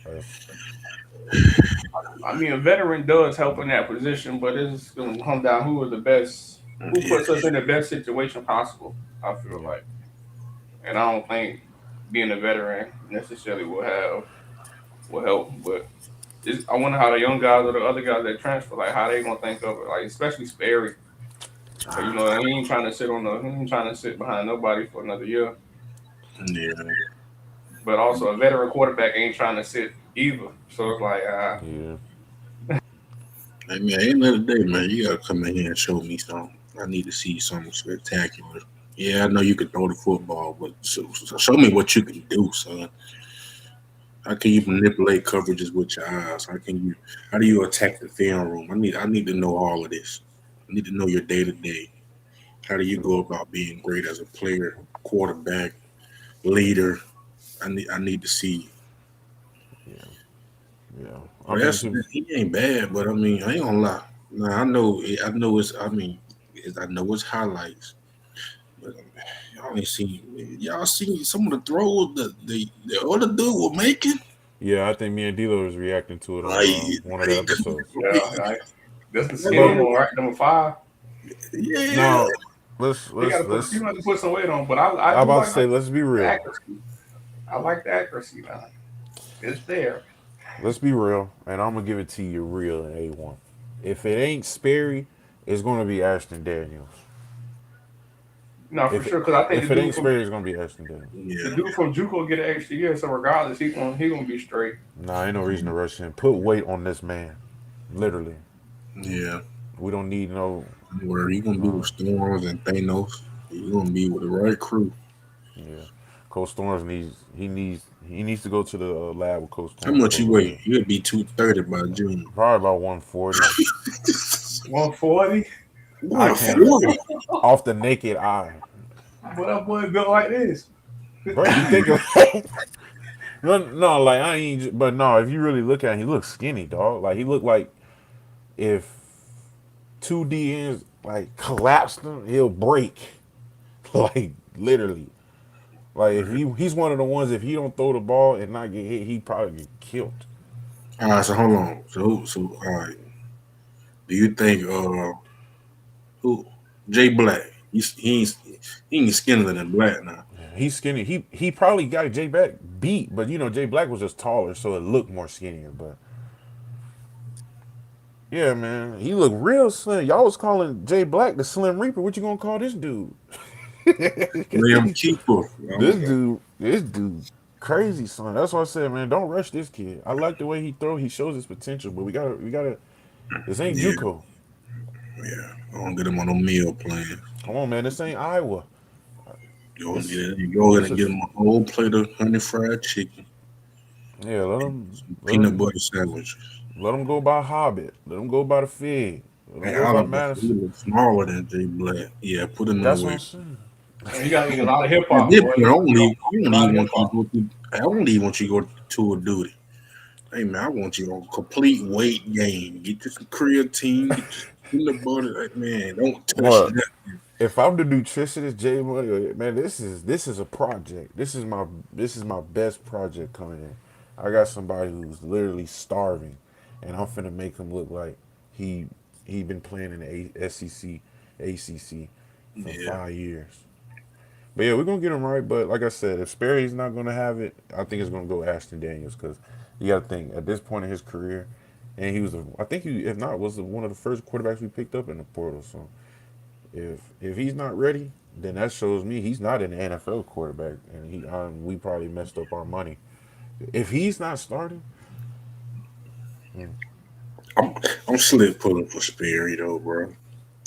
Uh, I mean, a veteran does help in that position, but it's going to come down who is the best, who Yeah. puts us in the best situation possible. I feel yeah, like, and I don't think being a veteran necessarily will help. But I wonder how the young guys or the other guys that transfer, like how they gonna think of it, like especially Sperry. So, he ain't trying to he ain't trying to sit behind nobody for another year. Yeah. But also a veteran quarterback ain't trying to sit either. So it's like, yeah. I mean, at the end of the day, man, you gotta come in here and show me something. I need to see something spectacular. Yeah, I know you can throw the football, but show me what you can do, son. How can you manipulate coverages with your eyes? How do you attack the film room? I need to know all of this. I need to know your day to day. How do you go about being great as a player, quarterback, leader? I need to see. Yeah, yeah. I Well, think that's too. he ain't bad, but I mean, I ain't gonna lie. Nah, I know, I know it's. I mean, I know it's highlights, but y'all seen some of the throws the other dude was making. Yeah, I think me and D'Lo was reacting to it on Like, one of the episodes. Yeah, right. That's the skinny But one, right? Number 5. yeah, now let's He got let's to put. let's. You have to put some weight on, but I I'm do about to like say let's be the real. accuracy. I like the accuracy now. It's there. Let's be real, and I'm gonna give it to you real in A1. If it ain't Sperry, it's gonna be Ashton Daniels. No, for If sure. Because I think if it ain't Sperry, it's gonna be Ashton Daniels. the yeah. dude from JUCO get an extra year, so regardless, he gonna be straight. Nah, ain't no reason to rush in. Put weight on this man. Literally, Yeah, we don't need no. where you gonna be with Storms and Thanos? You gonna be with the right crew. Yeah, Coach Storms he needs to go to the lab with Coach How Storms much for a you little weigh? bit. You'll be 230 by June. Probably about 140. 140. I can't 140. off the naked eye, But that boy built like this. bro. You think of no, no, like I ain't. But no, if you really look at him, he looks skinny, dog. Like he looked like if two DNs like collapsed him, he'll break. Like literally. Like if he's one of the ones if he don't throw the ball and not get hit, he probably get killed. All right, so hold on. All right. Do you think who Jay Black? He ain't skinnier than Black now. He's skinny. He probably got Jay Black beat, but Jay Black was just taller, so it looked more skinnier. But yeah, man, he looked real slim. Y'all was calling Jay Black the Slim Reaper. What you gonna call this dude? Liam Keeper. This dude, crazy son. That's why I said, man, don't rush this kid. I like the way he throw. He shows his potential, but we gotta. This ain't Yeah, JUCO. yeah. I don't get him on no meal plan. Come on, man. This ain't Iowa. This Go ahead this and is get him a whole plate of honey fried chicken, yeah. Let him let peanut him butter sandwich. let him go by Hobbit. Let him go by the Fig. Let him Hey, go I by don't know. He Madison. look smaller than Jay Black. Yeah, put him That's what away. I'm saying. And you got to eat a lot of hip At hop, this boy. point, I A don't lot of even hip want you to hop. go through. I don't even want you to go to a duty. Hey man, I want you on complete weight gain. Get you some creatine, get you some peanut butter. Like, man, don't touch But that. if I'm the nutritionist, J Money, man, this is a project. This is my best project coming in. I got somebody who's literally starving, and I'm finna make him look like he he been playing in the SEC, ACC for Yeah. 5 years. But yeah, we're gonna get him right. But like I said, if Sperry's not gonna have it, I think it's gonna go Ashton Daniels because you got to think at this point in his career, and he was, I think he, if not, was one of the first quarterbacks we picked up in the portal. So if he's not ready, then that shows me he's not an NFL quarterback, and we probably messed up our money. If he's not starting, I'm I'm slip pulling for Sperry though, bro.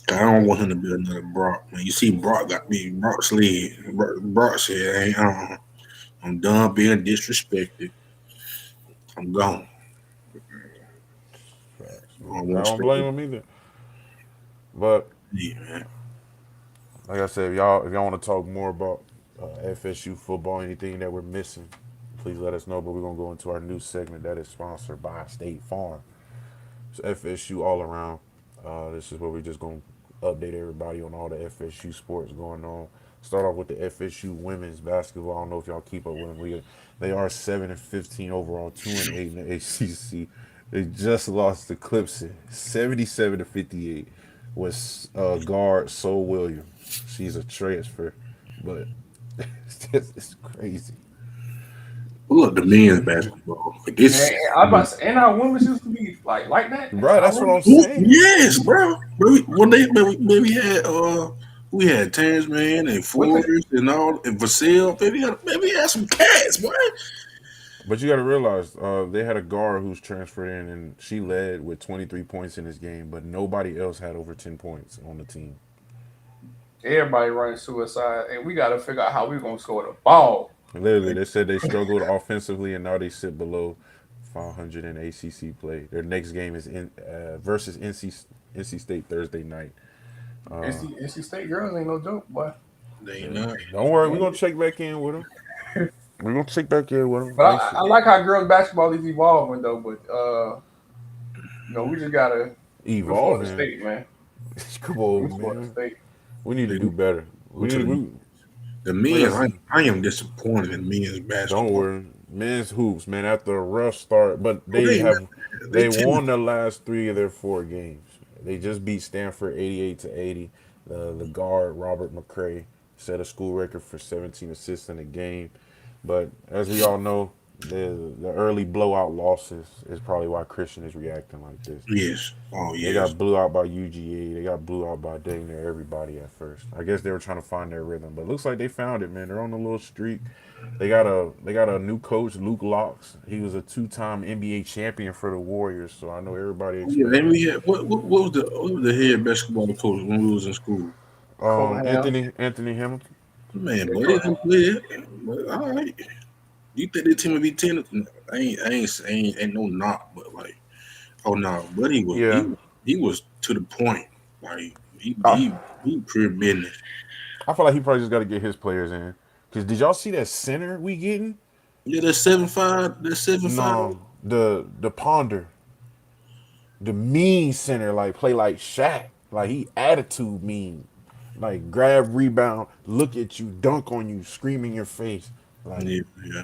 I don't want him to be another Brock. Man, you see, Brock got me. Brock slid. Brock said, "Hey, I'm done being disrespected. I'm gone. facts, I don't I want don't blame Sperry." him either. But Yeah, man. like I said, if y'all want to talk more about FSU football, anything that we're missing, please let us know. But we're gonna go into our new segment that is sponsored by State Farm. It's FSU all around. This is where we're just gonna update everybody on all the FSU sports going on. Start off with the FSU women's basketball. I don't know if y'all keep up with them. They are 7-15 overall, 2-8 in the ACC. They just lost to Clemson, 77-58. Was guard Sol Williams. She's a transfer, but it's crazy. But look, the men's basketball. Like And this. I was about to say, and our women's used to be like that. Bro, Our that's what I'm women's, saying. Yes, bro. When we had we had Terrence man and women, Forrest and all and Vasil. Maybe had some cats, boy. But you got to realize they had a guard who's transferred in, and she led with 23 points in this game, but nobody else had over 10 points on the team. everybody running suicide, and we got to figure out how we're gonna score the ball. Literally, they said they struggled offensively, and now they sit below 500 in ACC play. Their next game is versus NC State Thursday night. NC State girls ain't no joke, boy. They Yeah. not. Don't worry, we're gonna check back in with them. We're gonna check back in with them. But Make I sure like how girls basketball is evolving though. But we just gotta root for the evolving. state, man. Come Root on, for the man. state. We need to They do better. go We to need. the, We, the like I men. said, I am disappointed in men's don't basketball. worry. Men's hoops, man. After a rough start, but Oh, they not. They they tend won the last 3 of their 4 games. They just beat Stanford 88-80. The guard Robert McCray set a school record for 17 assists in a game. But as we all know, the early blowout losses is probably why Christian is reacting like this. yes. Oh They yes. got blew out by UGA. They got blew out by dang near everybody at first. I guess they were trying to find their rhythm, but it looks like they found it, man. They're on a little streak. They got a new coach, Luke Locks. He was a 2-time NBA champion for the Warriors, so I know everybody Oh, yeah. expect And him. we had what was the head basketball coach when we was in school? Coham. Anthony Hamilton. Man, Yeah, but they Coham. didn't play it. But all right. You think that team would be 10? Ain't no knock, but like, oh no, but Yeah, he was to the point. Like he I, he he pure business. I feel like he probably just got to get his players in. Cause did y'all see that center we getting? Yeah, that's 7-5. That's 7-5. No, the Ponder, the mean center, like play like Shaq, like he attitude mean, like grab rebound, look at you, dunk on you, scream in your face, like Yeah, yeah.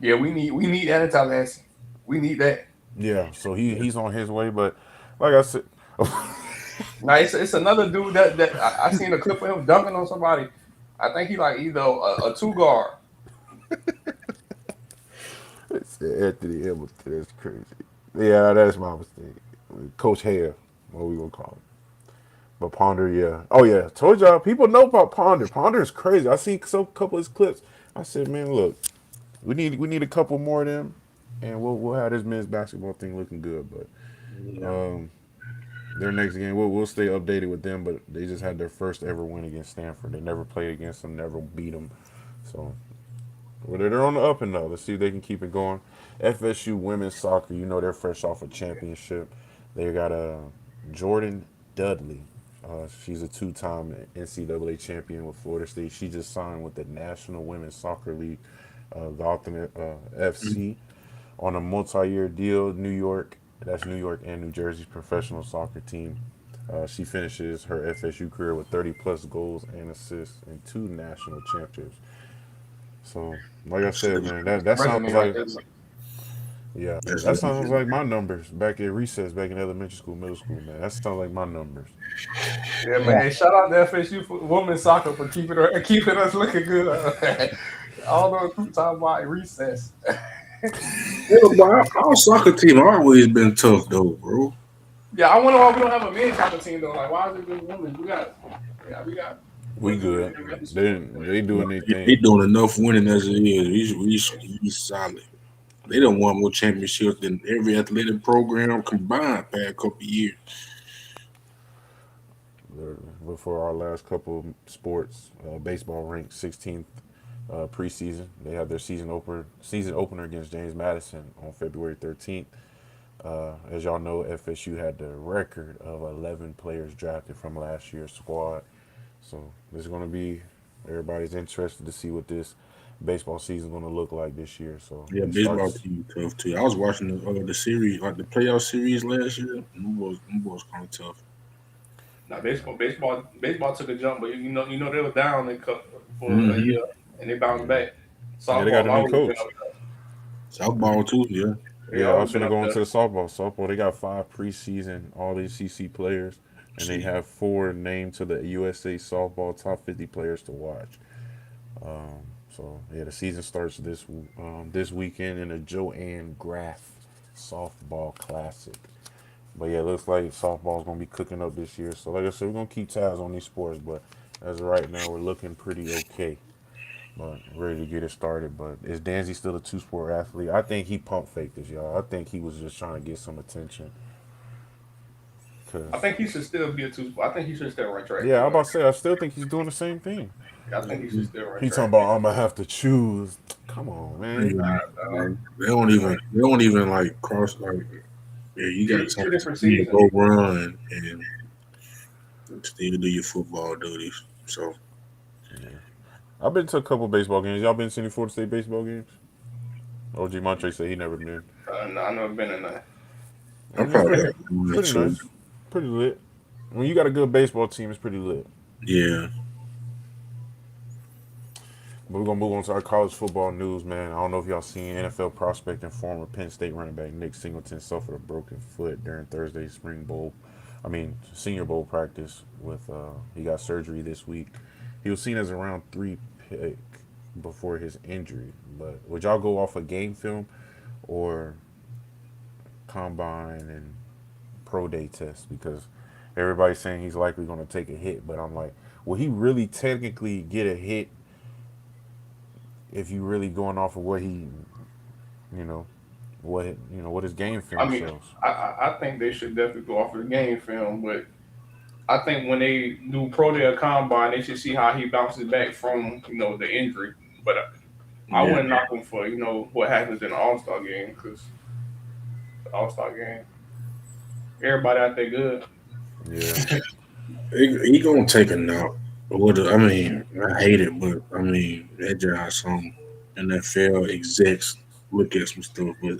Yeah, we need that in Tallahassee. We need that. yeah. So he's on his way, but like I said, Now it's another dude that I seen a clip of him dunking on somebody. I think he like either a two guard. it's Anthony Hamilton. That's crazy. Yeah, that's my mistake. Coach Hare, what we gonna call him? But Ponder, yeah. Oh yeah, told y'all people know about Ponder. Ponder is crazy. I seen some couple of his clips. I said, man, look, we need a couple more of them, and we'll have this men's basketball thing looking good. But Yeah. their next game, we'll stay updated with them. But they just had their first ever win against Stanford. They never played against them, never beat them. So they're on the up and up. Let's see if they can keep it going. FSU women's soccer, they're fresh off a championship. They got Jordan Dudley. She's a 2-time NCAA champion with Florida State. She just signed with the National Women's Soccer League, the Ultimate FC, on a multi-year deal. New York, that's New York and New Jersey's professional soccer team. She finishes her FSU career with 30 plus goals and assists and 2 national championships. So, like I said, man, that sounds Resume right like there. yeah, That's that sounds like my numbers back at recess, back in elementary school, middle school, man. That sounds like my numbers. Yeah, man. Hey, shout out to FSU for women's soccer for keeping us looking good. All those people talking about recess. Yeah, but our soccer team always been tough though, bro. Yeah, I wonder why we don't have a men's soccer team though. Like, why is it just women? We got We women good. in the They doing their They thing. doing enough winning as it is. We solid. They don't want more championships than every athletic program combined past couple of years. But for our last couple of sports, baseball ranked 16th preseason. They had their season opener against James Madison on February 13th. As y'all know, FSU had the record of 11 players drafted from last year's squad. So this is going to be everybody's interested to see what this baseball season is going to look like this year. So Yeah, it baseball starts. team tough too. I was watching the series, like the playoff series last year. Them boys kind of tough. Now baseball took a jump, but they were down for a Mm-hmm. year and they bounced back. Yeah, they got Softball's a new always been coach. up Softball too, yeah. there. They Yeah, I always was been gonna up go there. into the softball. Softball, they got 5 preseason All ACC players, and they See, have 4 named to the USA Softball Top 50 players to watch. So yeah, the season starts this weekend in the Joanne Graff Softball Classic. But yeah, it looks like softball's gonna be cooking up this year. So like I said, we're gonna keep tabs on these sports, but as of right now, we're looking pretty okay. But ready to get it started. But is Danzy still a 2-sport athlete? I think he pump faked this, y'all. I think he was just trying to get some attention. I think he should still be a two sport. I think he should still run track. Yeah, I'm about to say I still think he's doing the same thing. I think he should still run He track. talking about I'm gonna have to choose. Come on, man. They don't even like cross like. Yeah, you got Two different to seasons. go run and still do your football duties. So I've been to a couple baseball games. Y'all been to any Florida State baseball games? OG Montre said he never been. No, I've never been in that. I'm probably Pretty nice, pretty lit. When you got a good baseball team, it's pretty lit. Yeah. But we're gonna move on to our college football news, man. I don't know if y'all seen NFL prospect and former Penn State running back Nick Singleton suffered a broken foot during Thursday's Senior Bowl practice. He got surgery this week. He was seen as a round 3 pick before his injury. But would y'all go off a game film or combine and pro day test? Because everybody's saying he's likely going to take a hit, but I'm like, will he really technically get a hit if you really going off of what what his game film shows? I think they should definitely go off of the game film, but I think when they do pro day or combine, they should see how he bounces back from the injury. But I wouldn't knock him for what happens in the All-Star game, because the All-Star game, everybody out there good. Yeah, he gonna take a knock. I mean, I hate it, but I mean, that just some NFL execs look at some stuff, but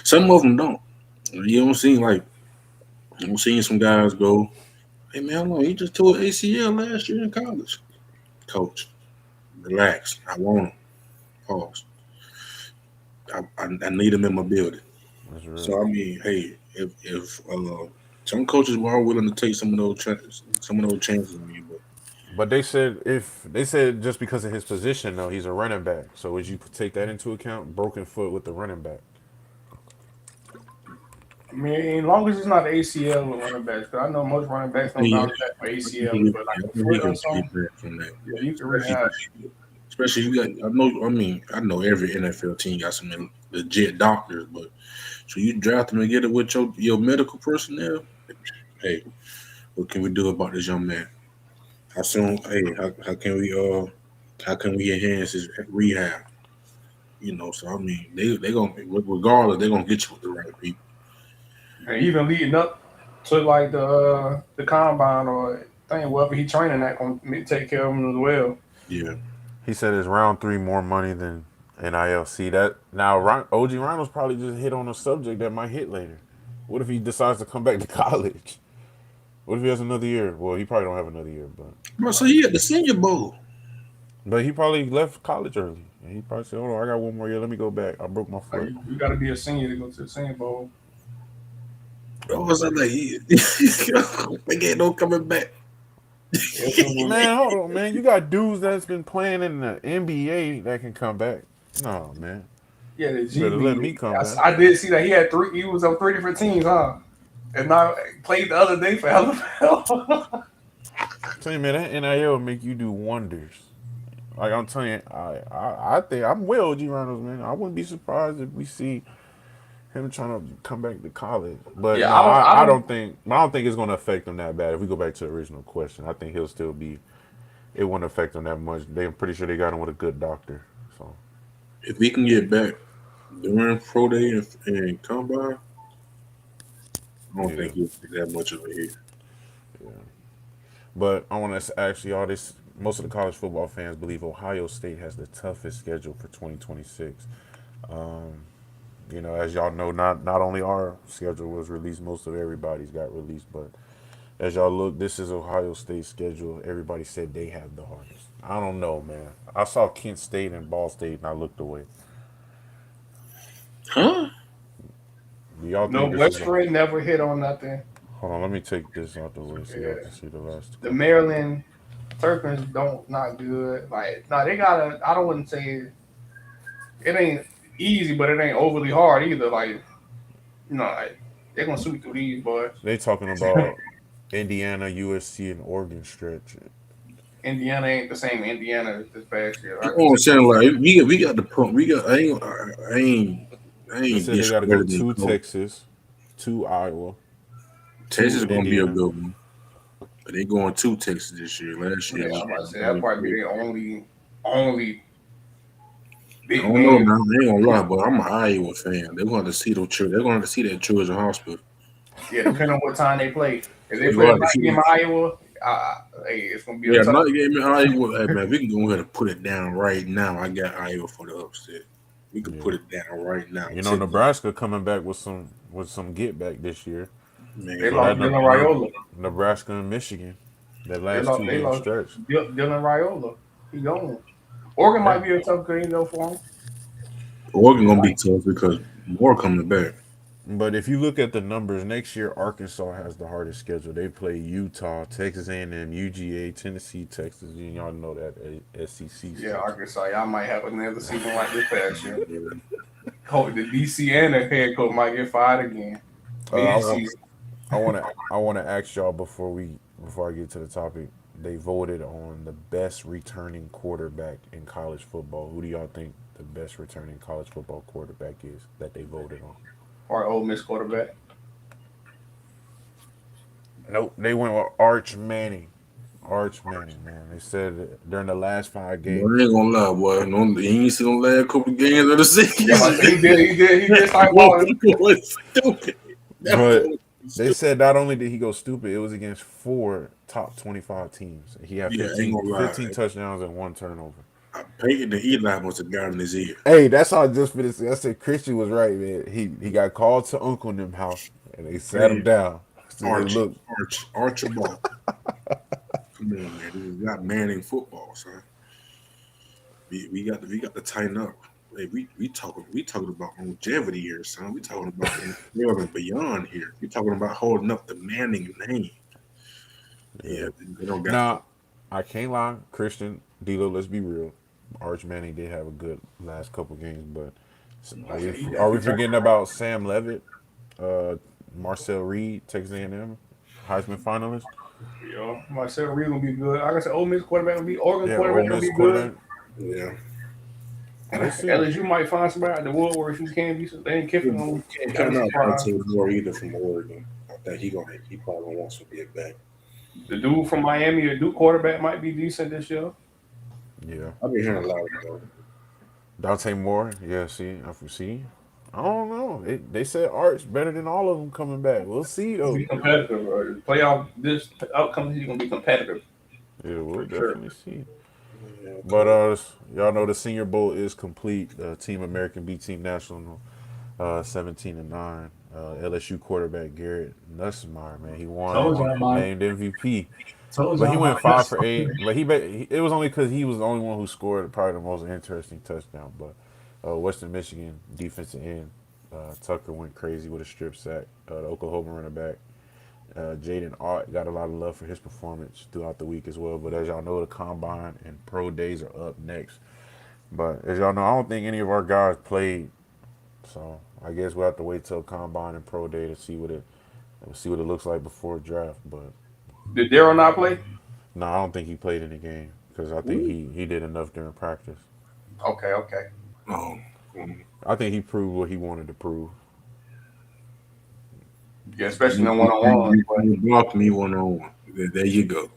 some of them don't. You don't see I'm seeing some guys go, "Hey man, hold on, he just tore ACL last year in college." Coach, relax. I want him. Pause. I need him in my building. that's real. So I mean, hey, if some coaches were willing to take some of those chances on you, But they said just because of his position, though, he's a running back. So would you take that into account? Broken foot with the running back. I mean, as long as it's not the ACL with running backs, because I know most running backs don't bounce back for ACL, but like a foot or something, from that. yeah, you can rehab. Especially you got, I know every NFL team got some legit doctors, but so you draft them and get it with your medical personnel. Hey, what can we do about this young man? How soon? Hey, how can we enhance his rehab? So I mean, they gonna, regardless, they're gonna get you with the right people. And even leading up to like the combine or thing, wherever he training at, gonna take care of him as well. Yeah. He said it's round 3 more money than NIL. See that now? OG Randall's probably just hit on a subject that might hit later. What if he decides to come back to college? What if he has another year? Well, he probably don't have another year, So he at the Senior Bowl. But he probably left college early. And he probably said, "Hold on, I got one more year. Let me go back. I broke my foot." You got to be a senior to go to the Senior Bowl. I was like, they ain't no coming back. Man, hold on, man. You got dudes that's been playing in the NBA that can come back. No, man. Yeah, the G Better League. let me come back. I did see that he was on 3 different teams, huh? And I played the other day for LFL. Tell you, man, that NIL will make you do wonders. Like I'm telling you, I think I'm with OG Reynolds, man. I wouldn't be surprised if we see him trying to come back to college. But Yeah, no, I don't think it's going to affect him that bad. If we go back to the original question, I think he'll still be. It wouldn't affect him that much. I'm pretty sure they got him with a good doctor. So if he can get back during pro day and combine, I don't think he'll be that much of a hit. Yeah. But I want to ask you all this. Most of the college football fans believe Ohio State has the toughest schedule for 2026. As y'all know, not only our schedule was released, most of everybody's got released. But as y'all look, this is Ohio State's schedule. Everybody said they have the hardest. I don't know, man. I saw Kent State and Ball State, and I looked away. Huh? Do y'all no, think Western never hit on nothing. Hold on, let me take this out the way so y'all can see the last. The Maryland Terrapins not good. Like, they gotta. I don't wouldn't say it ain't easy, but it ain't overly hard either. Like, they're gonna sweep through these boys. They talking about Indiana, USC, and Oregon stretch. Indiana ain't the same Indiana as this past year. Right? I'm saying like we got the pump. We got. I ain't. They said they got to go to Texas, to Iowa, Texas is to going to be a Indiana. good one. But they going to Texas this year. Last year, Yeah, I'm about to say that probably be their only I big don't know, game. man. I ain't gonna lie, but I'm an Iowa fan. They're going to see those children. They're going to see that children's hospital. Yeah, depending on what time they play. If they You play a right. night game in Iowa, hey, it's gonna be a Yeah, tough. not game in Iowa. Hey, man, we can go ahead and put it down right now. I got Iowa for the upset. We can Yeah. put it down right now. You know, Nebraska coming back with some get back this year. They Man, So that lost Dylan Raiola. Nebraska and Michigan, that They last lost. They 2 game lost stretch. Dylan Raiola. He gone. Oregon Yeah. might be a tough game though for him. Oregon going to be tough because more coming back. But if you look at the numbers, next year Arkansas has the hardest schedule. They play Utah, Texas A&M, UGA, Tennessee, Texas. Y'all know that SEC Yeah, schedule. Arkansas. Y'all might have another season like this past year. Yeah. The DC and the head coach might get fired again. I Mid want season. I want to ask y'all before I get to the topic. They voted on the best returning quarterback in college football. Who do y'all think the best returning college football quarterback is that they voted on? Or Ole Miss quarterback. Nope, they went with Arch Manning. Arch Manning, man. They said during the last 5 games. Boy, I ain't gonna lie, boy. No, you ain't seen the last couple of games of the season. Yeah, he did start balling. Boy, stupid. But they said not only did he go stupid, it was against 4 top 25 teams. He had Yeah, I ain't gonna lie. 15 touchdowns and 1 turnover. Peyton and Eli must have got in his ear. Hey, that's how I just finished. I said Christian was right, man. He got called to Uncle in them house, and they sat him down. So they look, Archibald. Come on, man. This is not Manning football, son. We got to tighten up. Hey, we talking about longevity here, son. We talking about NFL and beyond here. We talking about holding up the Manning name. Yeah, they don't got. now, I can't lie, Christian Deloach. Let's be real. Arch Manning did have a good last couple games, but are we forgetting about Sam Levitt, Marcel Reed, Texas A&M, Heisman finalist? Yeah, Marcel Reed gonna be good. Like I said, Ole Miss quarterback gonna be Oregon Yeah, quarterback Ole gonna Miss be quarterback. Yeah. LSU might find somebody at the Woodworks who can be. They ain't Kiffin on. I'm not going to more either from Oregon. I think he probably wants to get back. The dude from Miami, the Duke quarterback, might be decent this year. Yeah, I've been hearing a lot about it. Dante Moore. Yeah, see. I don't know. They said Arch better than all of them coming back. We'll see though. Be competitive. Playoff this upcoming season gonna be competitive. Yeah, we'll For sure. definitely see. Yeah, But y'all know the Senior Bowl is complete. Team American beat Team National 17-9. LSU quarterback Garrett Nussmeier, man, he Told y'all, won, man. named MVP. Told But he y'all, went man. 5 for 8. But it was only because he was the only one who scored probably the most interesting touchdown. But Western Michigan defensive end Tucker went crazy with a strip sack. The Oklahoma running back Jaden Ott got a lot of love for his performance throughout the week as well. But as y'all know, the combine and pro days are up next. But as y'all know, I don't think any of our guys played, so I guess we'll have to wait till combine and pro day to see what it looks like before draft. But Did Daryl not play? no, I don't think he played in the game because I think he did enough during practice. Okay. Oh, I think he proved what he wanted to prove. Yeah, especially in one-on-one. You blocked me 1-on-1. There you go.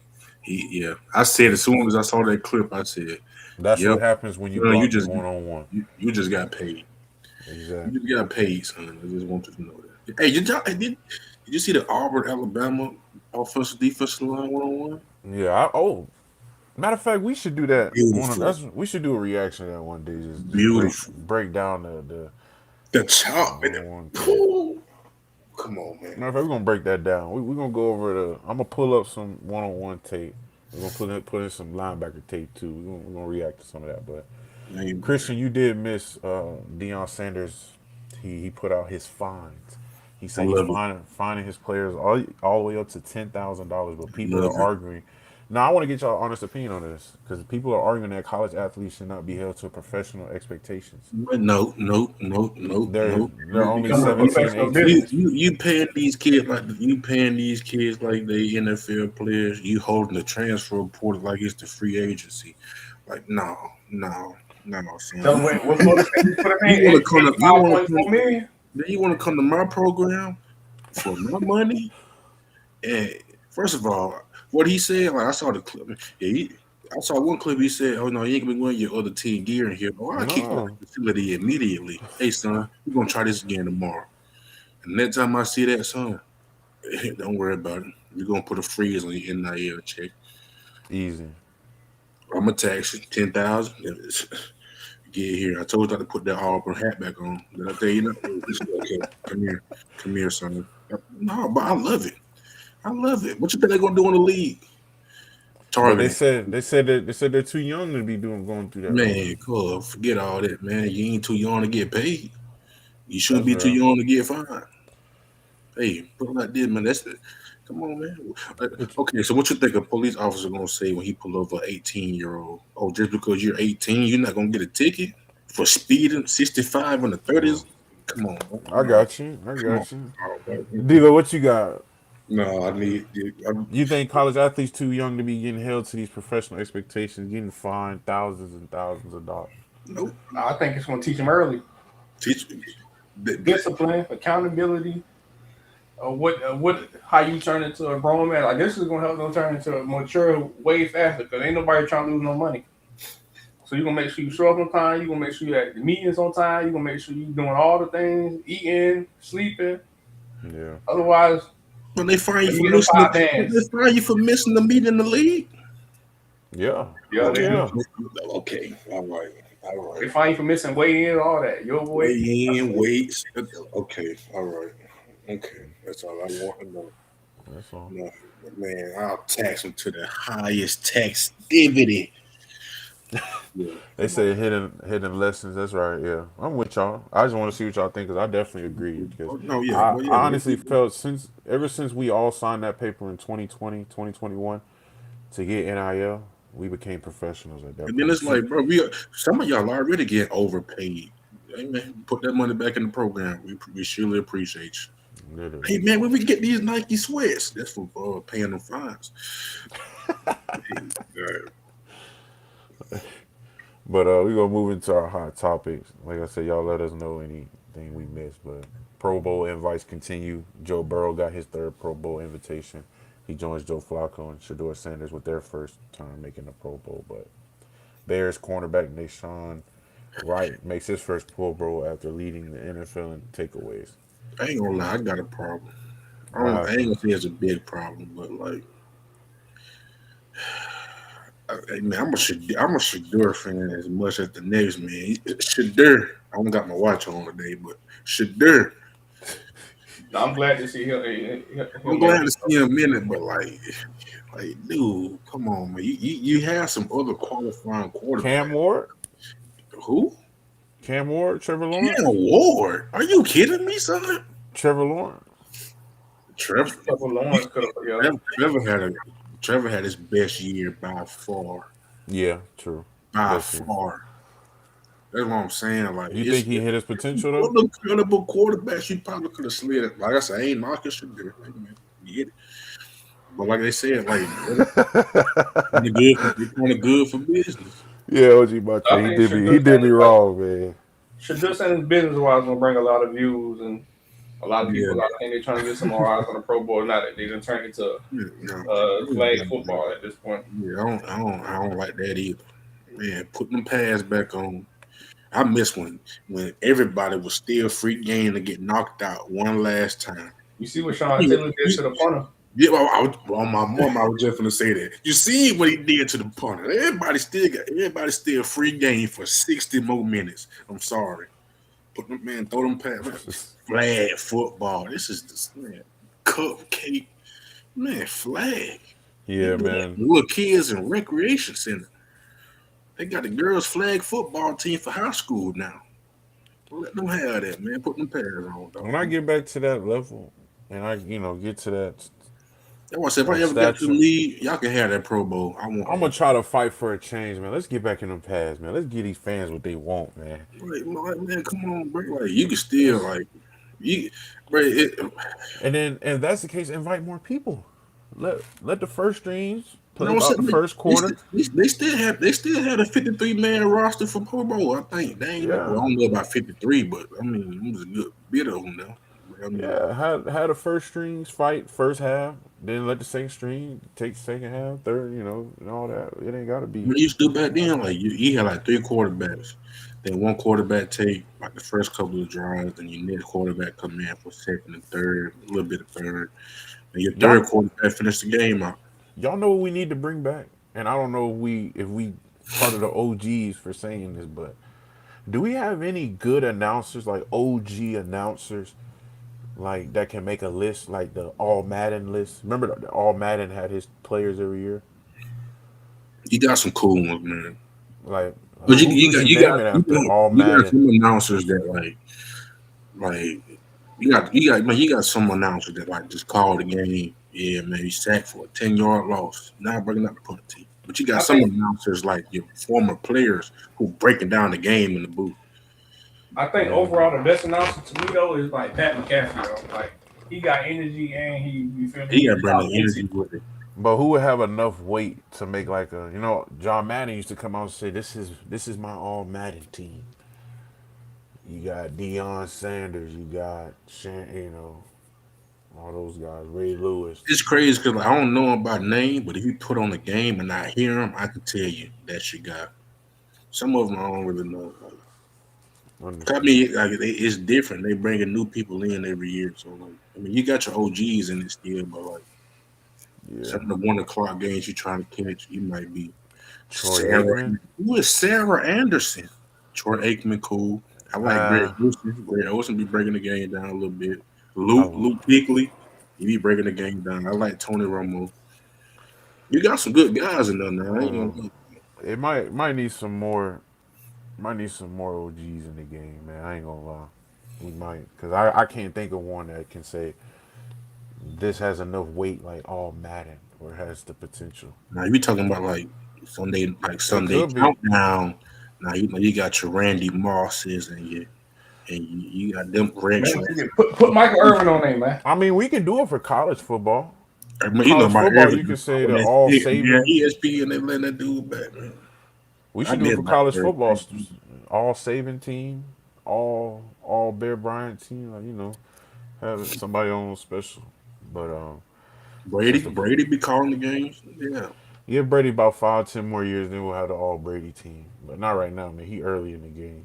I said as soon as I saw that clip, I said, That's yep. what happens when you No, block you just 1-on-1. You just got paid. Exactly. You just got paid, son. I just want you to know that. Hey, did you see the Auburn Alabama offensive defensive line 1-on-1? Yeah. Matter of fact, we should do that. Beautiful. We should do a reaction to that one day. Just Beautiful. break down The chop. one. Come on, man. Matter of fact, we're gonna break that down. We're gonna go over I'm gonna pull up some 1-on-1 tape. We're gonna put in some linebacker tape too. We're gonna react to some of that. But Christian, you did miss Deion Sanders. He put out his fines. He said he's fining his players all the way up to $10,000. But people are arguing. Now I want to get y'all honest opinion on this because people are arguing that college athletes should not be held to professional expectations. No. They're only Become a 17, professional 18. business. You paying these kids like they NFL players. You holding the transfer portal like it's the free agency. Like no, son. Tell them what Florida State put him in. You want to come? $5.4 million. You want to come to my program for my money? And first of all, what he said, like I saw the clip. Yeah, I saw one clip. He said, "Oh no, you ain't gonna be wearing your other team gear in here." Oh, I kicked him out No. of the facility immediately. Hey son, we're gonna try this again tomorrow. And next time I see that son, don't worry about it. We're gonna put a freeze on your NIL check. Easy. I'm gonna tax you 10,000. Get here. I told you not to put that Auburn hat back on. Did I tell you that? It's okay. Come here, son. No, but I love it. I love it. What you think they're gonna do in the league? But they Targeting. said they're too young to be going through that Man, road. cool. Forget all that, man. You ain't too young to get paid. You shouldn't That's be too real. young to get fined. Hey, put it like this, man. Come on, man. But Okay, so what you think a police officer gonna say when he pull over an 18-year-old? Oh, just because you're 18, you're not gonna get a ticket for speeding 65 in the uh, 30s? Come on, I no. got you. I Come on. got you. Oh, Dealer, what you got? no, I need. You think college athletes too young to be getting held to these professional expectations, getting fined thousands and thousands of dollars? Nope. I think it's going to teach them early Teach. discipline, accountability, how you turn into a grown man. Like this is going to help them turn into a mature way faster because ain't nobody trying to lose no money. So you're gonna make sure you show up on time. You're gonna make sure you at the meetings on time. You're gonna make sure you're doing all the things, eating, sleeping. Yeah. Otherwise, When they fine you you for get them missing five the, bands. they fine you for missing the meet in the league. Yeah. Yeah, Oh they yeah. do. Okay, all right. They find you for missing weigh-in, all that. Your boy. Weigh in, weights. Okay, all right. Okay, that's all I want to know. That's all. No, man, I'll tax them to the highest taxivity. Yeah, They come on. say hidden lessons. That's right. Yeah, I'm with y'all. I just want to see what y'all think because I definitely agree. Because Oh, no, yeah, I, well, yeah. I honestly felt ever since we all signed that paper in 2020, 2021 to get NIL, we became professionals at that And then point. it's like, bro, some of y'all already get overpaid. Hey, man, put that money back in the program. We surely appreciate you. Literally. Hey, man, when we get these Nike sweats, that's for paying them fines. Hey, But we gonna move into our hot topics. Like I said, y'all let us know anything we missed. But Pro Bowl invites continue. Joe Burrow got his third Pro Bowl invitation. He joins Joe Flacco and Shador Sanders with their first time making the Pro Bowl. But Bears cornerback Nashawn Wright makes his first Pro Bowl after leading the NFL in takeaways. I ain't gonna lie, I got a problem. What I ain't happened? gonna say it's a big problem, but like, man, I'm a Shadur fan as much as the next man. Shadur, I don't got my watch on today, but Shadur, I'm glad to see him. I'm Him make glad to it. see him in it, but dude, come on, man. You have some other qualifying Cam quarterbacks. Ward? Who? Cam Ward? Trevor Cam Lawrence? Ward? Are you kidding me, son? Trevor Lawrence? Trevor, Trevor Lawrence could have. Yeah, Trevor Trevor had his best year by far. Yeah, true. By Best year. far. That's what I'm saying. Like You think he hit his potential though? other credible quarterbacks you probably could have slid it. Like I said, I ain't knocking Shadur. Hey, man, you get it. But like they said, like they're kind of good for business. Yeah, OG Matre, I think he Shadur did me Sanders like wrong, man. Shadur Sanders business wise gonna bring a lot of views and a lot of Yeah, people. I think they're trying to get some more eyes on the Pro Bowl. Now that they've turned into yeah, no, flag football at this point. yeah, I don't like that either. Man, putting them pads back on. I miss when everybody was still free game to get knocked out one last time. You see what Sean Taylor did to the punter? Yeah, on my mom, I was just gonna say that. You see what he did to the punter. Everybody still free game for 60 more minutes. I'm sorry. Put them man, throw them past flag football. This is this man cupcake. Man, flag. They Yeah, do that man. for little kids in recreation center. They got the girls flag football team for high school now. Let them have that, man. Put them pads on, When I dog. get back to that level and I, get to That's why I said if I that ever got to the stature, league, y'all can have that Pro Bowl. I I'm want gonna try to fight for a change, man. Let's get back in them pads, man. Let's give these fans what they want, man. man, come on, bro. Like you can still Let's, you, bro. and then if that's the case, invite more people. Let the first strings You play know what about I'm the saying? first quarter. They still had a 53-man roster for Pro Bowl. I think they ain't. Well, I Yeah. don't know about 53, but I mean it was a good bit of them now. I mean, Yeah, had the first strings fight first half, then let the second string take second half, third, and all that. It ain't gotta be. what you used to do back then, like you had like three quarterbacks. Then one quarterback take like the first couple of drives, then your next quarterback come in for second and third, a little bit of third. And your third Y'all quarterback finish the game out. y'all know what we need to bring back, and I don't know if we part of the OGs for saying this, but do we have any good announcers like OG announcers like that can make a list like the All Madden list? Remember the All Madden had his players every year. You got some cool ones, man. Like But who should name it after All you got Madden? some announcers that like you got some announcers that like just call the game. Yeah, man, you sacked for a 10-yard loss. Now bringing up the punt team. But you got I some think announcers like your former players who breaking down the game in the booth. Yeah, overall the best announcer to me though is like Pat McAfee. Though. Like he got energy and you feel me? He got He bring the talk energy into with it. but who would have enough weight to make like a John Madden used to come out and say this is my All Madden team. You got Deion Sanders, you got all those guys, Ray Lewis. It's crazy because like, I don't know him by name, but if you put on the game and I hear him, I can tell you that's your guy. Some of them I don't really know. I Understand? mean, like it's different. They bringing new people in every year, so like, I mean, you got your OGs in it still, but like Yeah, some of the 1 o'clock games you trying to catch, you might be Troy Sarah. Aikman. Who is Sarah Anderson? Troy Aikman, cool. I like Greg Uh, Olson. Greg Olson be breaking the game down a little bit. I, Luke Kuechly, he be breaking the game down. I like Tony Romo. You got some good guys in there I now. I don't ain't know. gonna It might need some more. Might need some more OGs in the game, man. I ain't gonna lie. We might, cause I can't think of one that can say this has enough weight like All Madden or has the potential. now you talking about like It Sunday could be. countdown. Now you got your Randy Mosses and you got them Rex. man. Put Michael Irvin on there, man. I mean, we can do it for college football. I mean, you know College about football, you Irvin can say when the they all stick, man. saving. ESPN they letting that dude back, man. We I should do it did for like college football. Irvin. All saving team, all Bear Bryant team. Like have somebody on special. But since the Brady be calling the games. Yeah. give Brady about 5, 10 more years, then we'll have the all Brady team. But not right now, man. He early in the game.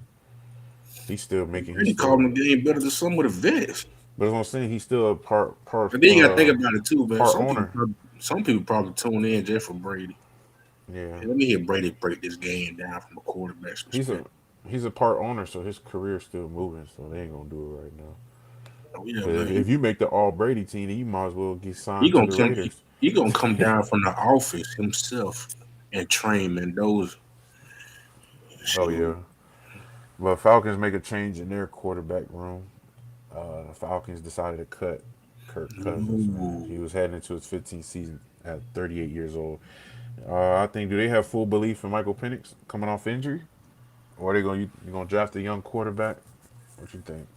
He's still making his Brady calling story. the game better than some of the vets. But as I'm saying, he's still a And then you got to think about it too, man. part owner. Some people probably tune in just for Brady. Yeah, Hey, let me hear Brady break this game down from a quarterback's he's perspective. a he's a part owner, so his career's still moving. So they ain't gonna do it right now. Oh yeah, But man. if you make the All Brady team, then you might as well get He signed to gonna the come. Raiders. He gonna come down from the office himself and train Mendoza. Oh Shoot. yeah. But Falcons make a change in their quarterback room. The Falcons decided to cut Kirk Cousins. Man, he Ooh. was heading into his 15th season at 38 years old. I think do they have full belief in Michael Penix coming off injury, or are they going you gonna draft a young quarterback? What you think?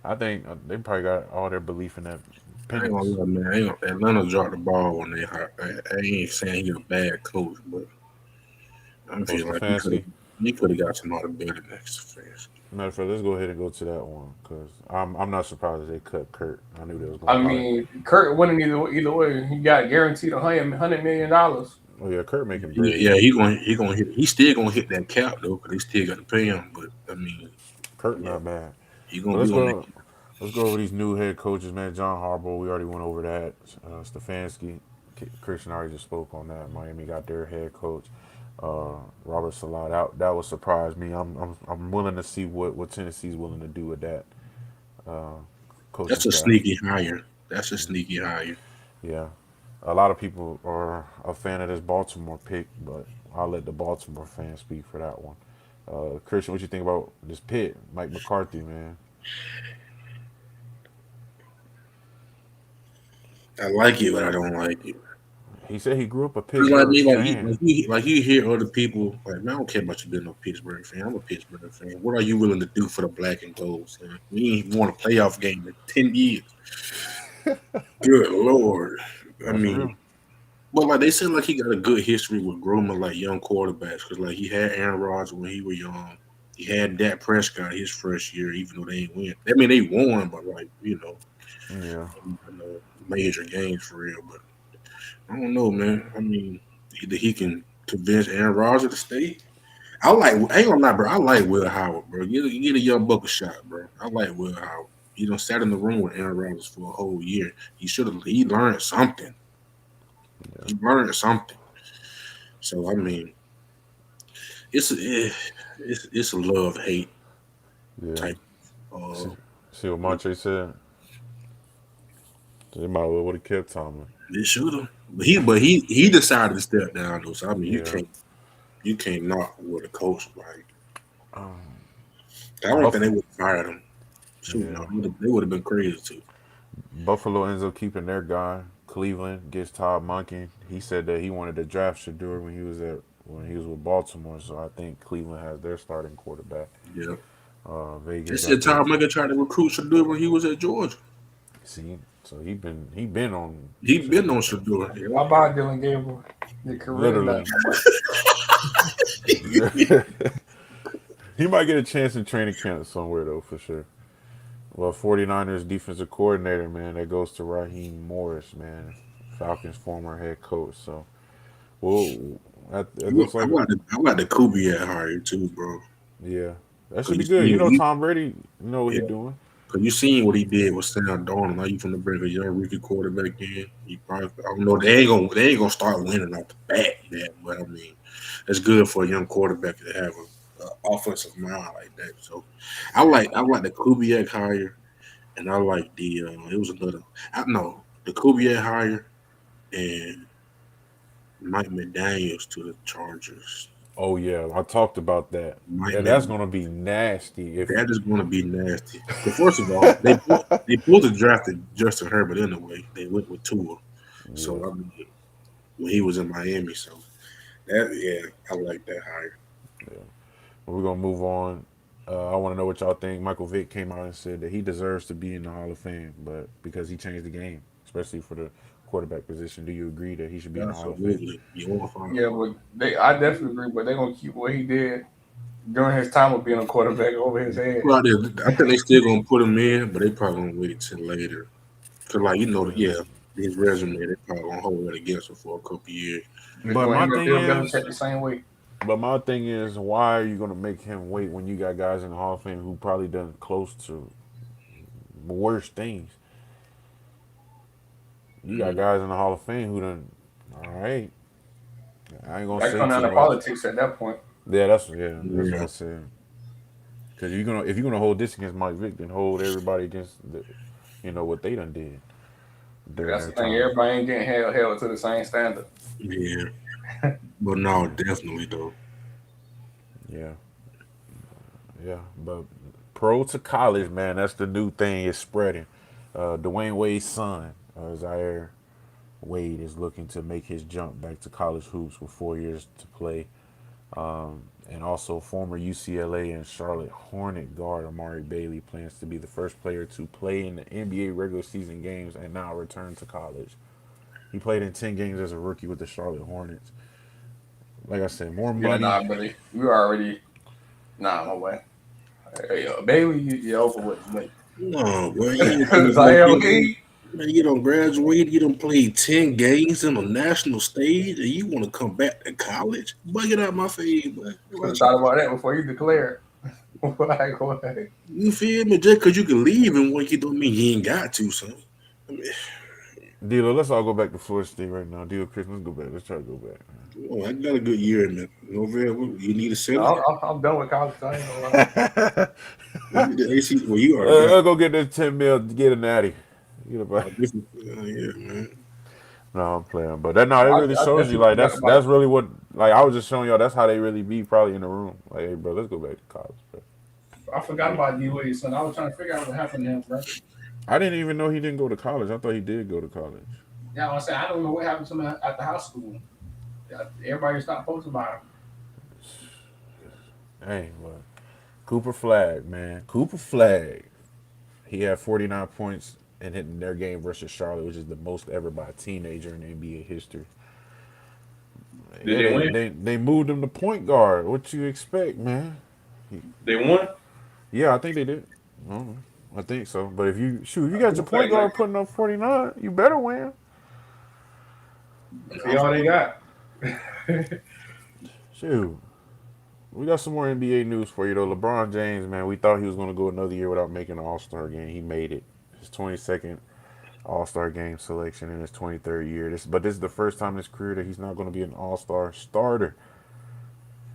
I think they probably got all their belief in that I ain't gonna Penix. lie, man. Atlanta dropped the ball when they hired. I ain't saying he a bad coach, but I Oh, feel like Stefanski. he could have got somebody better next phase. Matter of fact, let's go ahead and go to that one because I'm not surprised that they cut Kurt. I knew they was I gonna do that. mean, Kurt winning either way. He got guaranteed $100 million. Oh yeah, Kurt making bread. Yeah, he gonna hit. He still gonna hit that cap though, because they still got to pay him. But I mean, Kurt yeah, not bad. he But gonna be on that. let's go over these new head coaches, man. John Harbaugh, we already went over that. Stefanski, Christian already just spoke on that. Miami got their head coach. Robert Salah, that would surprise me. I'm willing to see what Tennessee's willing to do with that uh, coaching That's a staff. sneaky hire. That's a sneaky hire. Yeah, a lot of people are a fan of this Baltimore pick, but I'll let the Baltimore fans speak for that one. Christian, what you think about this pick, Mike McCarthy, man? I like it, but I don't like it. He said he grew up a Cause like Pittsburgh me, fan. like you hear other people like, man, I don't care about you being a Pittsburgh fan. I'm a Pittsburgh fan. What are you willing to do for the black and gold? Son? We ain't won a playoff game in 10 years. Good lord. I That's mean, real. but like they said, like he got a good history with grooming like young quarterbacks. Cause like he had Aaron Rodgers when he was young. He had Dak Prescott his first year, even though they ain't win. I mean, they won, but Yeah. major games for real. But I don't know, man. I mean, either he can convince Aaron Rodgers to stay. I ain't gonna lie, bro. I like Will Howard, bro. Get a young buck a shot, bro. I like Will Howard. He done sat in the room with Aaron Rodgers for a whole year. He learned something. Yeah. He learned something. So I mean, it's a love hate Yeah. type. See what Montre said? They might well would have kept Tomlin. They should have, but he decided to step down though. So I mean, Yeah. you can't knock with a coach like. Um, I don't think Buff- they would have fired him. Shoot, Yeah. no, they would have been crazy too. Buffalo ends up keeping their guy. Cleveland gets Todd Monken. He said that he wanted to draft Shador when he was with Baltimore. So I think Cleveland has their starting quarterback. Yeah, they Vegas said got their Tom Mugger tried to recruit Shador when he was at Georgia. see. So he been on He been on Shador. Yeah. How about Dylan Gabriel? The career literally. He might get a chance in training camp somewhere though for sure. Well, 49ers defensive coordinator, man, that goes to Raheem Morris, man, Falcons former head coach. So, well, it looks I like, got the Kubiak hired too, bro. yeah, that Cause should be you good. seen You know, he, Tom Brady, you know what yeah, he's doing. cause you seen what he did with Sam Darnold. Now you finna bring a young rookie quarterback in. He probably, I don't know, they ain't gonna start winning off the bat yet, but I mean, it's good for a young quarterback to have a offensive mind like that. So, I like the Kubiak hire, and I like it was another. I know the Kubiak hire and Mike McDaniels to the Chargers. Oh yeah, I talked about that. Mike Yeah, that's gonna be nasty if That is going to be nasty. Because first of all, they pulled the drafted Justin Herbert anyway. They went with Tua. yeah. So I mean, when he was in Miami, so I like that hire. We're gonna move on. I want to know what y'all think. Michael Vick came out and said that he deserves to be in the Hall of Fame, but because he changed the game, especially for the quarterback position, do you agree that he should be in the Hall of Fame? Absolutely, you want to find Yeah, but I definitely agree. But they're gonna keep what he did during his time of being a quarterback over his head. well, I think they still gonna put him in, but they probably gonna wait till later. Cause his resume they probably gonna hold it against him for a couple years. They're But doing my him and thing Bill is, Belichick the same way. why are you gonna make him wait when you got guys in the Hall of Fame who probably done close to worse things? You got guys in the Hall of Fame who done. All right, I ain't gonna That say come down too to much. politics at that point. That's what I Yeah, said. Because if you're gonna hold this against Mike Vick, then hold everybody against what they done did during That's their the thing. time. Everybody ain't getting held to the same standard. yeah, but no, definitely though. Yeah, yeah. But pro to college, man, that's the new thing. It's spreading. Dwayne Wade's son, Zaire Wade, is looking to make his jump back to college hoops with 4 years to play. And also, former UCLA and Charlotte Hornet guard Amari Bailey plans to be the first player to play in the NBA regular season games and now return to college. He played in 10 games as a rookie with the Charlotte Hornets. Like I said, more Yeah, money. nah, buddy. You already no way. Hey, Bailey, you over with, mate. No, boy, Zaire Wade. man, you don't graduate, you don't play 10 games on a national stage, and you want to come back to college? Boy, get out my face, boy. Could have thought about that before you declare. Like, what? You feel me? Just because you can leave and work, it don't mean you ain't got to, son. I mean, Dealer, let's all go back to Florida State right now. Dealer, Chris, let's go back. Let's try to go back. oh, I got a good year in it. You need a center? I'm done with college. I ain't gonna lie. The AC, well, you already got Let's go get this 10 mil to get a natty. Get a yeah, man. No, I'm playing, but that no, it really I shows you definitely like forgot about that's really what like I was just showing y'all that's how they really be probably in the room. Like, hey, bro, let's go back to college, bro. I forgot about D Wade, son. I was trying to figure out what happened to him, bro. I didn't even know he didn't go to college. I thought he did go to college. Yeah, I was saying I don't know what happened to him at the high school. Everybody stopped posting about him. Hey, but Cooper Flag, man, Cooper Flag. He had 49 points and hitting their game versus Charlotte, which is the most ever by a teenager in NBA history. Did they win? They moved him to point guard. What you expect, man? They won. Yeah, I think they did. I don't know. I think so. But if you got your point guard putting up 49, you better win. See all they got. Shoot. We got some more NBA news for you though. LeBron James, man, we thought he was gonna go another year without making an All-Star game. He made it. His 22nd All-Star game selection in his 23rd year. This is the first time in his career that he's not gonna be an All-Star starter.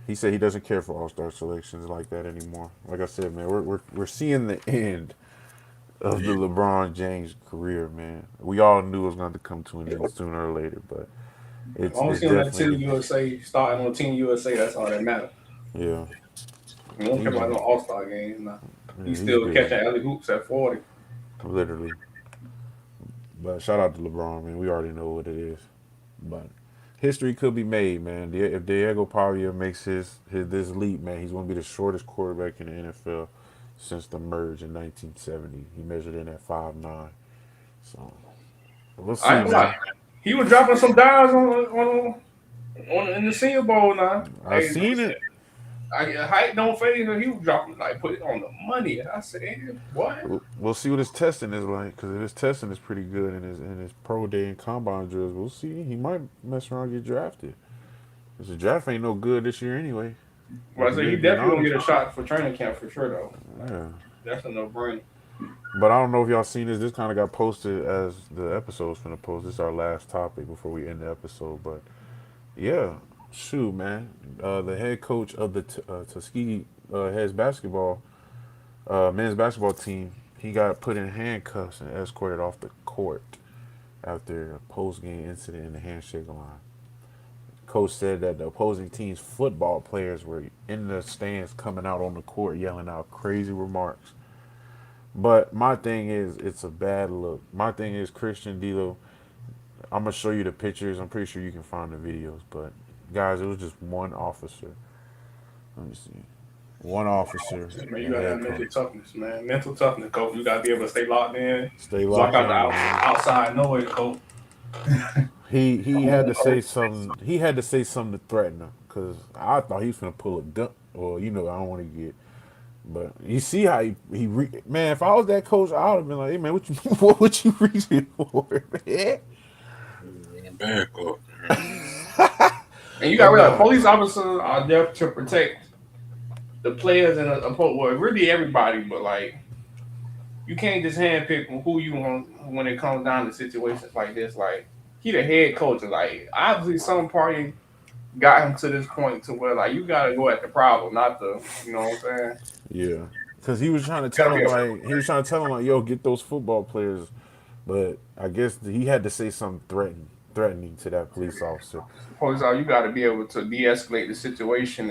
He said he doesn't care for All-Star selections like that anymore. Like I said, man, we're seeing the end of the LeBron James career, man. We all knew it was going to come to an end sooner or later, but As long as it's he on that Team definitely USA, starting on Team USA, that's all that matters. yeah. We don't care about no All Star games now. He's He's still good, catching alley hoops at 40. literally. But shout out to LeBron, man. We already know what it is, but history could be made, man. If Diego Pavia makes his this leap, man, he's going to be the shortest quarterback in the NFL since the merge in 1970. He measured in at 5'9". So we'll see, I ain't man. like he was dropping some dimes on in the Senior Bowl now. I Hey, seen it. height don't phase him. He was dropping like put it on the money. And I said, what? We'll see what his testing is like. Because if his testing is pretty good in his pro day and combine drills, we'll see. He might mess around and get drafted. Because the draft ain't no good this year anyway. Well, I said he definitely gonna get a shot for training camp for sure though. Yeah. That's a no brainer. But I don't know if y'all seen this. This kind of got posted as the episode's finna post. This is our last topic before we end the episode. But yeah, shoot, man. The head coach of the Tuskegee Heads basketball men's basketball team, he got put in handcuffs and escorted off the court after a post-game incident in the handshake line. Coach said that the opposing team's football players were in the stands coming out on the court yelling out crazy remarks. But my thing is, it's a bad look. My thing is, Christian D'Lo, I'm going to show you the pictures. I'm pretty sure you can find the videos. But, guys, it was just one officer. Let me see. One officer. Man, you gotta have mental toughness, man. Mental toughness, coach. You gotta be able to stay locked in. Stay Block locked out in. the outside noise, coach. He had to say something. He had to say something to threaten him because I thought he was gonna pull a gun. Or I don't want to get. But you see how man. If I was that coach, I would have been like, "Hey man, what would you reaching for, man?" Back up. And you got to realize, police officers are there to protect the players and well, really everybody. But like, you can't just handpick who you want when it comes down to situations like this. Like, he the head coach. Like, obviously, some party got him to this point to where like you got to go at the problem, not the. You know what I'm saying? Yeah, because he was trying to tell him like, "Yo, get those football players," but I guess he had to say something threatening to that police officer. Police officer, you got to be able to de-escalate the situation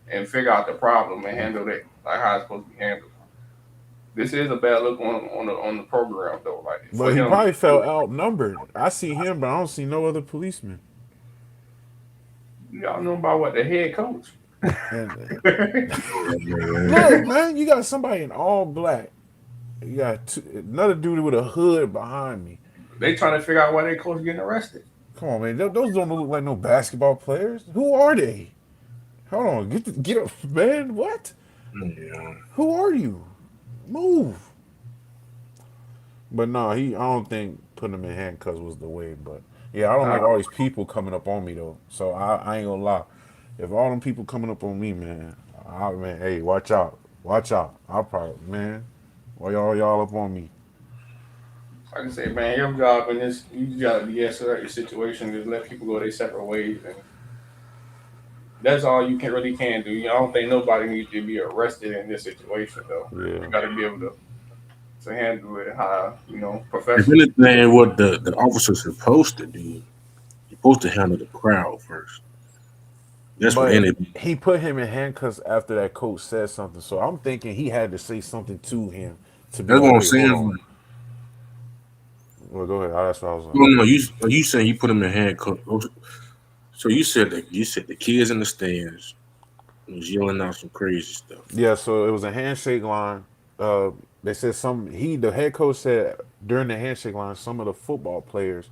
and figure out the problem and handle it like how it's supposed to be handled. This is a bad look on the program though. Like, But he probably felt outnumbered. I see him, but I don't see no other policemen. Y'all know about what the head coach. Look, man, you got somebody in all black. You got another dude with a hood behind me. They trying to figure out why their coach getting arrested. Come on, man. Those don't look like no basketball players. Who are they? Hold on. Get up, man. What? Yeah. Who are you? Move. But no, I don't think putting him in handcuffs was the way. But yeah, I don't like all these people coming up on me though. So I ain't gonna lie. If all them people coming up on me, man, hey, watch out. I'll probably, man, why y'all up on me? Like I say, man, your job in this, you just gotta de-escalate your situation. Just let people go their separate ways, and that's all you really can do. I don't think nobody needs to be arrested in this situation, though. Yeah. You gotta be able to handle it how If professionally. anything, what the officer's supposed to do, you're supposed to handle the crowd first. That's what anything. He put him in handcuffs after that coach said something. So I'm thinking he had to say something to him to be That's like, what I'm wait, saying. hold on. Well, go ahead. That's what I was like. No, you saying you put him in handcuffs. So you said the kids in the stands was yelling out some crazy stuff. Yeah, so it was a handshake line. They said the head coach said during the handshake line, some of the football players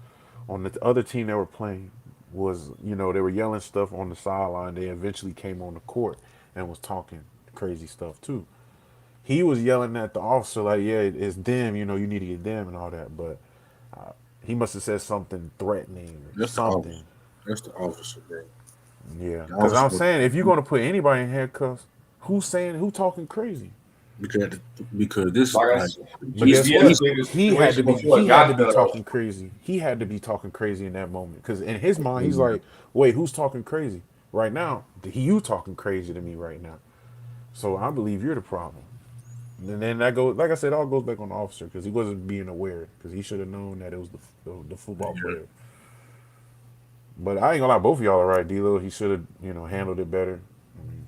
on the other team that were playing was, they were yelling stuff on the sideline. They eventually came on the court and was talking crazy stuff too. He was yelling at the officer like, "Yeah, it's them. You know, you need to get them and all that." But he must have said something threatening or That's the officer. something. That's the officer, bro. Yeah, The because I'm officer saying if you're gonna put anybody in handcuffs, who talking crazy? because because this Like I like said, But guess he's we we what? he's escalated the He had to situation be. before He it had to got be there, though. talking crazy. He had to be talking crazy in that moment because in his mind he's yeah, like, "Wait, who's talking crazy right now? You talking crazy to me right now?" So I believe you're the problem. And then that goes, like I said, all goes back on the officer because he wasn't being aware because he should have known that it was the football player. But I ain't gonna lie, both of y'all are right, D'Lo. He should have handled it better. I mean,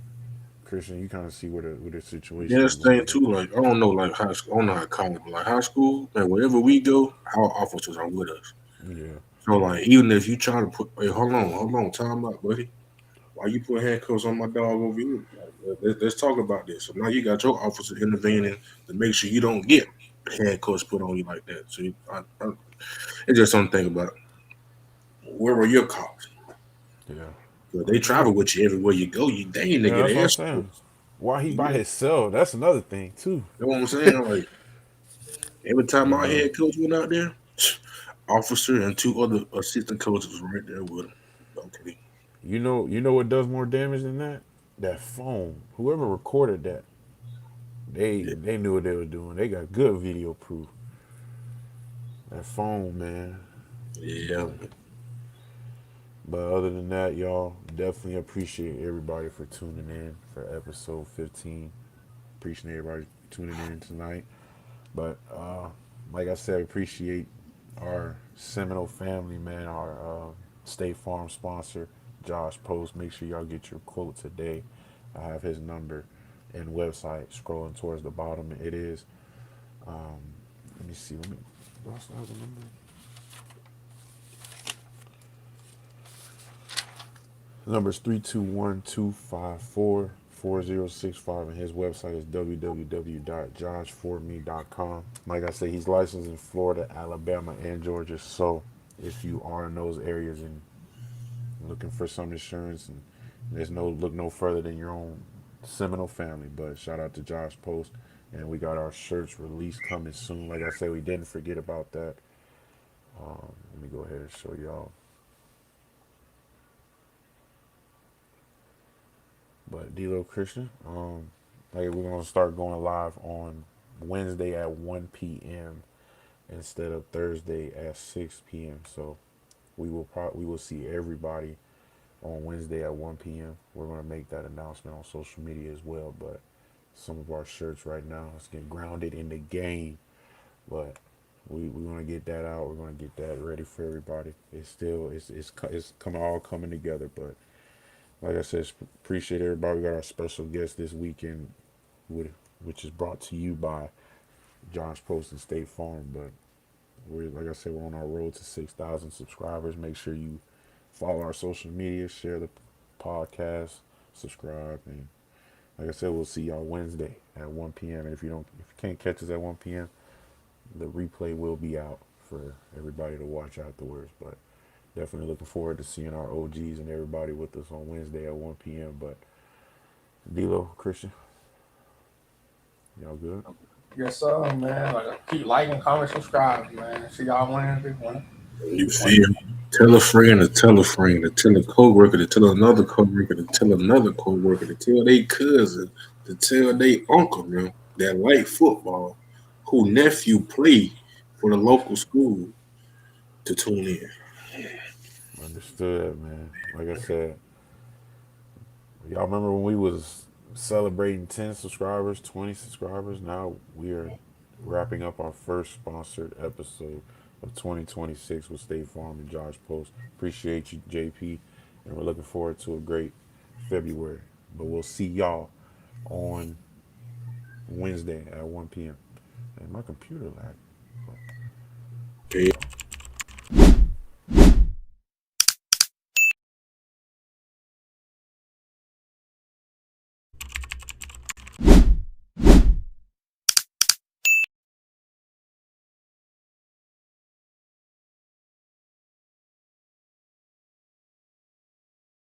Christian, you kind of see where the situation is that's the going, thing but too. Like I don't know, like high school. I don't know how college, but like high school, man. Wherever we go, our officers are with us. yeah, So like, even if you try to put, hey, hold on, time out, buddy. Why you put handcuffs on my dog over here? Like, let's talk about this. So now you got your officer intervening to make sure you don't get handcuffs put on you like that. So it's just something to think about. Where were your cops? yeah, 'Cause they travel with you everywhere you go. You dang, they yeah. get That's what I'm ass. saying. Why he by You himself? That's another thing too. know what I'm saying? Like every time You our know, head coach went out there, officer and two other assistant coaches was right there with him. Okay. you know what does more damage than that? That phone. Whoever recorded that, they Yeah. they knew what they were doing. They got good video proof. That phone, man. Yeah. But other than that, y'all definitely appreciate everybody for tuning in for episode 15. Appreciate everybody tuning in tonight. But like I said, appreciate our Seminole family, man. Our State Farm sponsor, Josh Post. Make sure y'all get your quote today. I have his number and website scrolling towards the bottom. It is. Let me see. Do I still have the number? The number is 321-254-4065, and his website is www.joshforme.com. Like I said, he's licensed in Florida, Alabama, and Georgia. So if you are in those areas and looking for some insurance, and there's no look no further than your own Seminole family. But shout out to Josh Post, and we got our shirts release coming soon. Like I said, we didn't forget about that. Let me go ahead and show y'all. But D-Lo Christian, like we're gonna start going live on Wednesday at 1 p.m. instead of Thursday at 6 p.m. So we will see everybody on Wednesday at 1 p.m. We're gonna make that announcement on social media as well. But some of our shirts right now is getting grounded in the game. But we're gonna get that out. We're gonna get that ready for everybody. It's still it's coming all coming together. But like I said, appreciate everybody. We got our special guest this weekend, which is brought to you by Josh Post and State Farm. But like I said, we're on our road to 6,000 subscribers. Make sure you follow our social media, share the podcast, subscribe, and like I said, we'll see y'all Wednesday at 1 p.m. And if you can't catch us at 1 p.m., the replay will be out for everybody to watch afterwards. But definitely looking forward to seeing our OGs and everybody with us on Wednesday at 1 p.m. But D'Lo, Christian, y'all good? Yes, sir, man. Like, keep liking, comment, subscribe, man. See y'all Wednesday. You feel me? Tell a friend to tell a friend to tell a coworker to tell another coworker to tell another coworker to tell their cousin to tell their uncle, man, that like football, who nephew play for the local school to tune in. Understood, man. Like I said, y'all remember when we was celebrating 10 subscribers, 20 subscribers? Now we are wrapping up our first sponsored episode of 2026 with State Farm and Josh Post. Appreciate you, JP, and we're looking forward to a great February. But we'll see y'all on Wednesday at 1 p.m. And my computer lagged. Okay.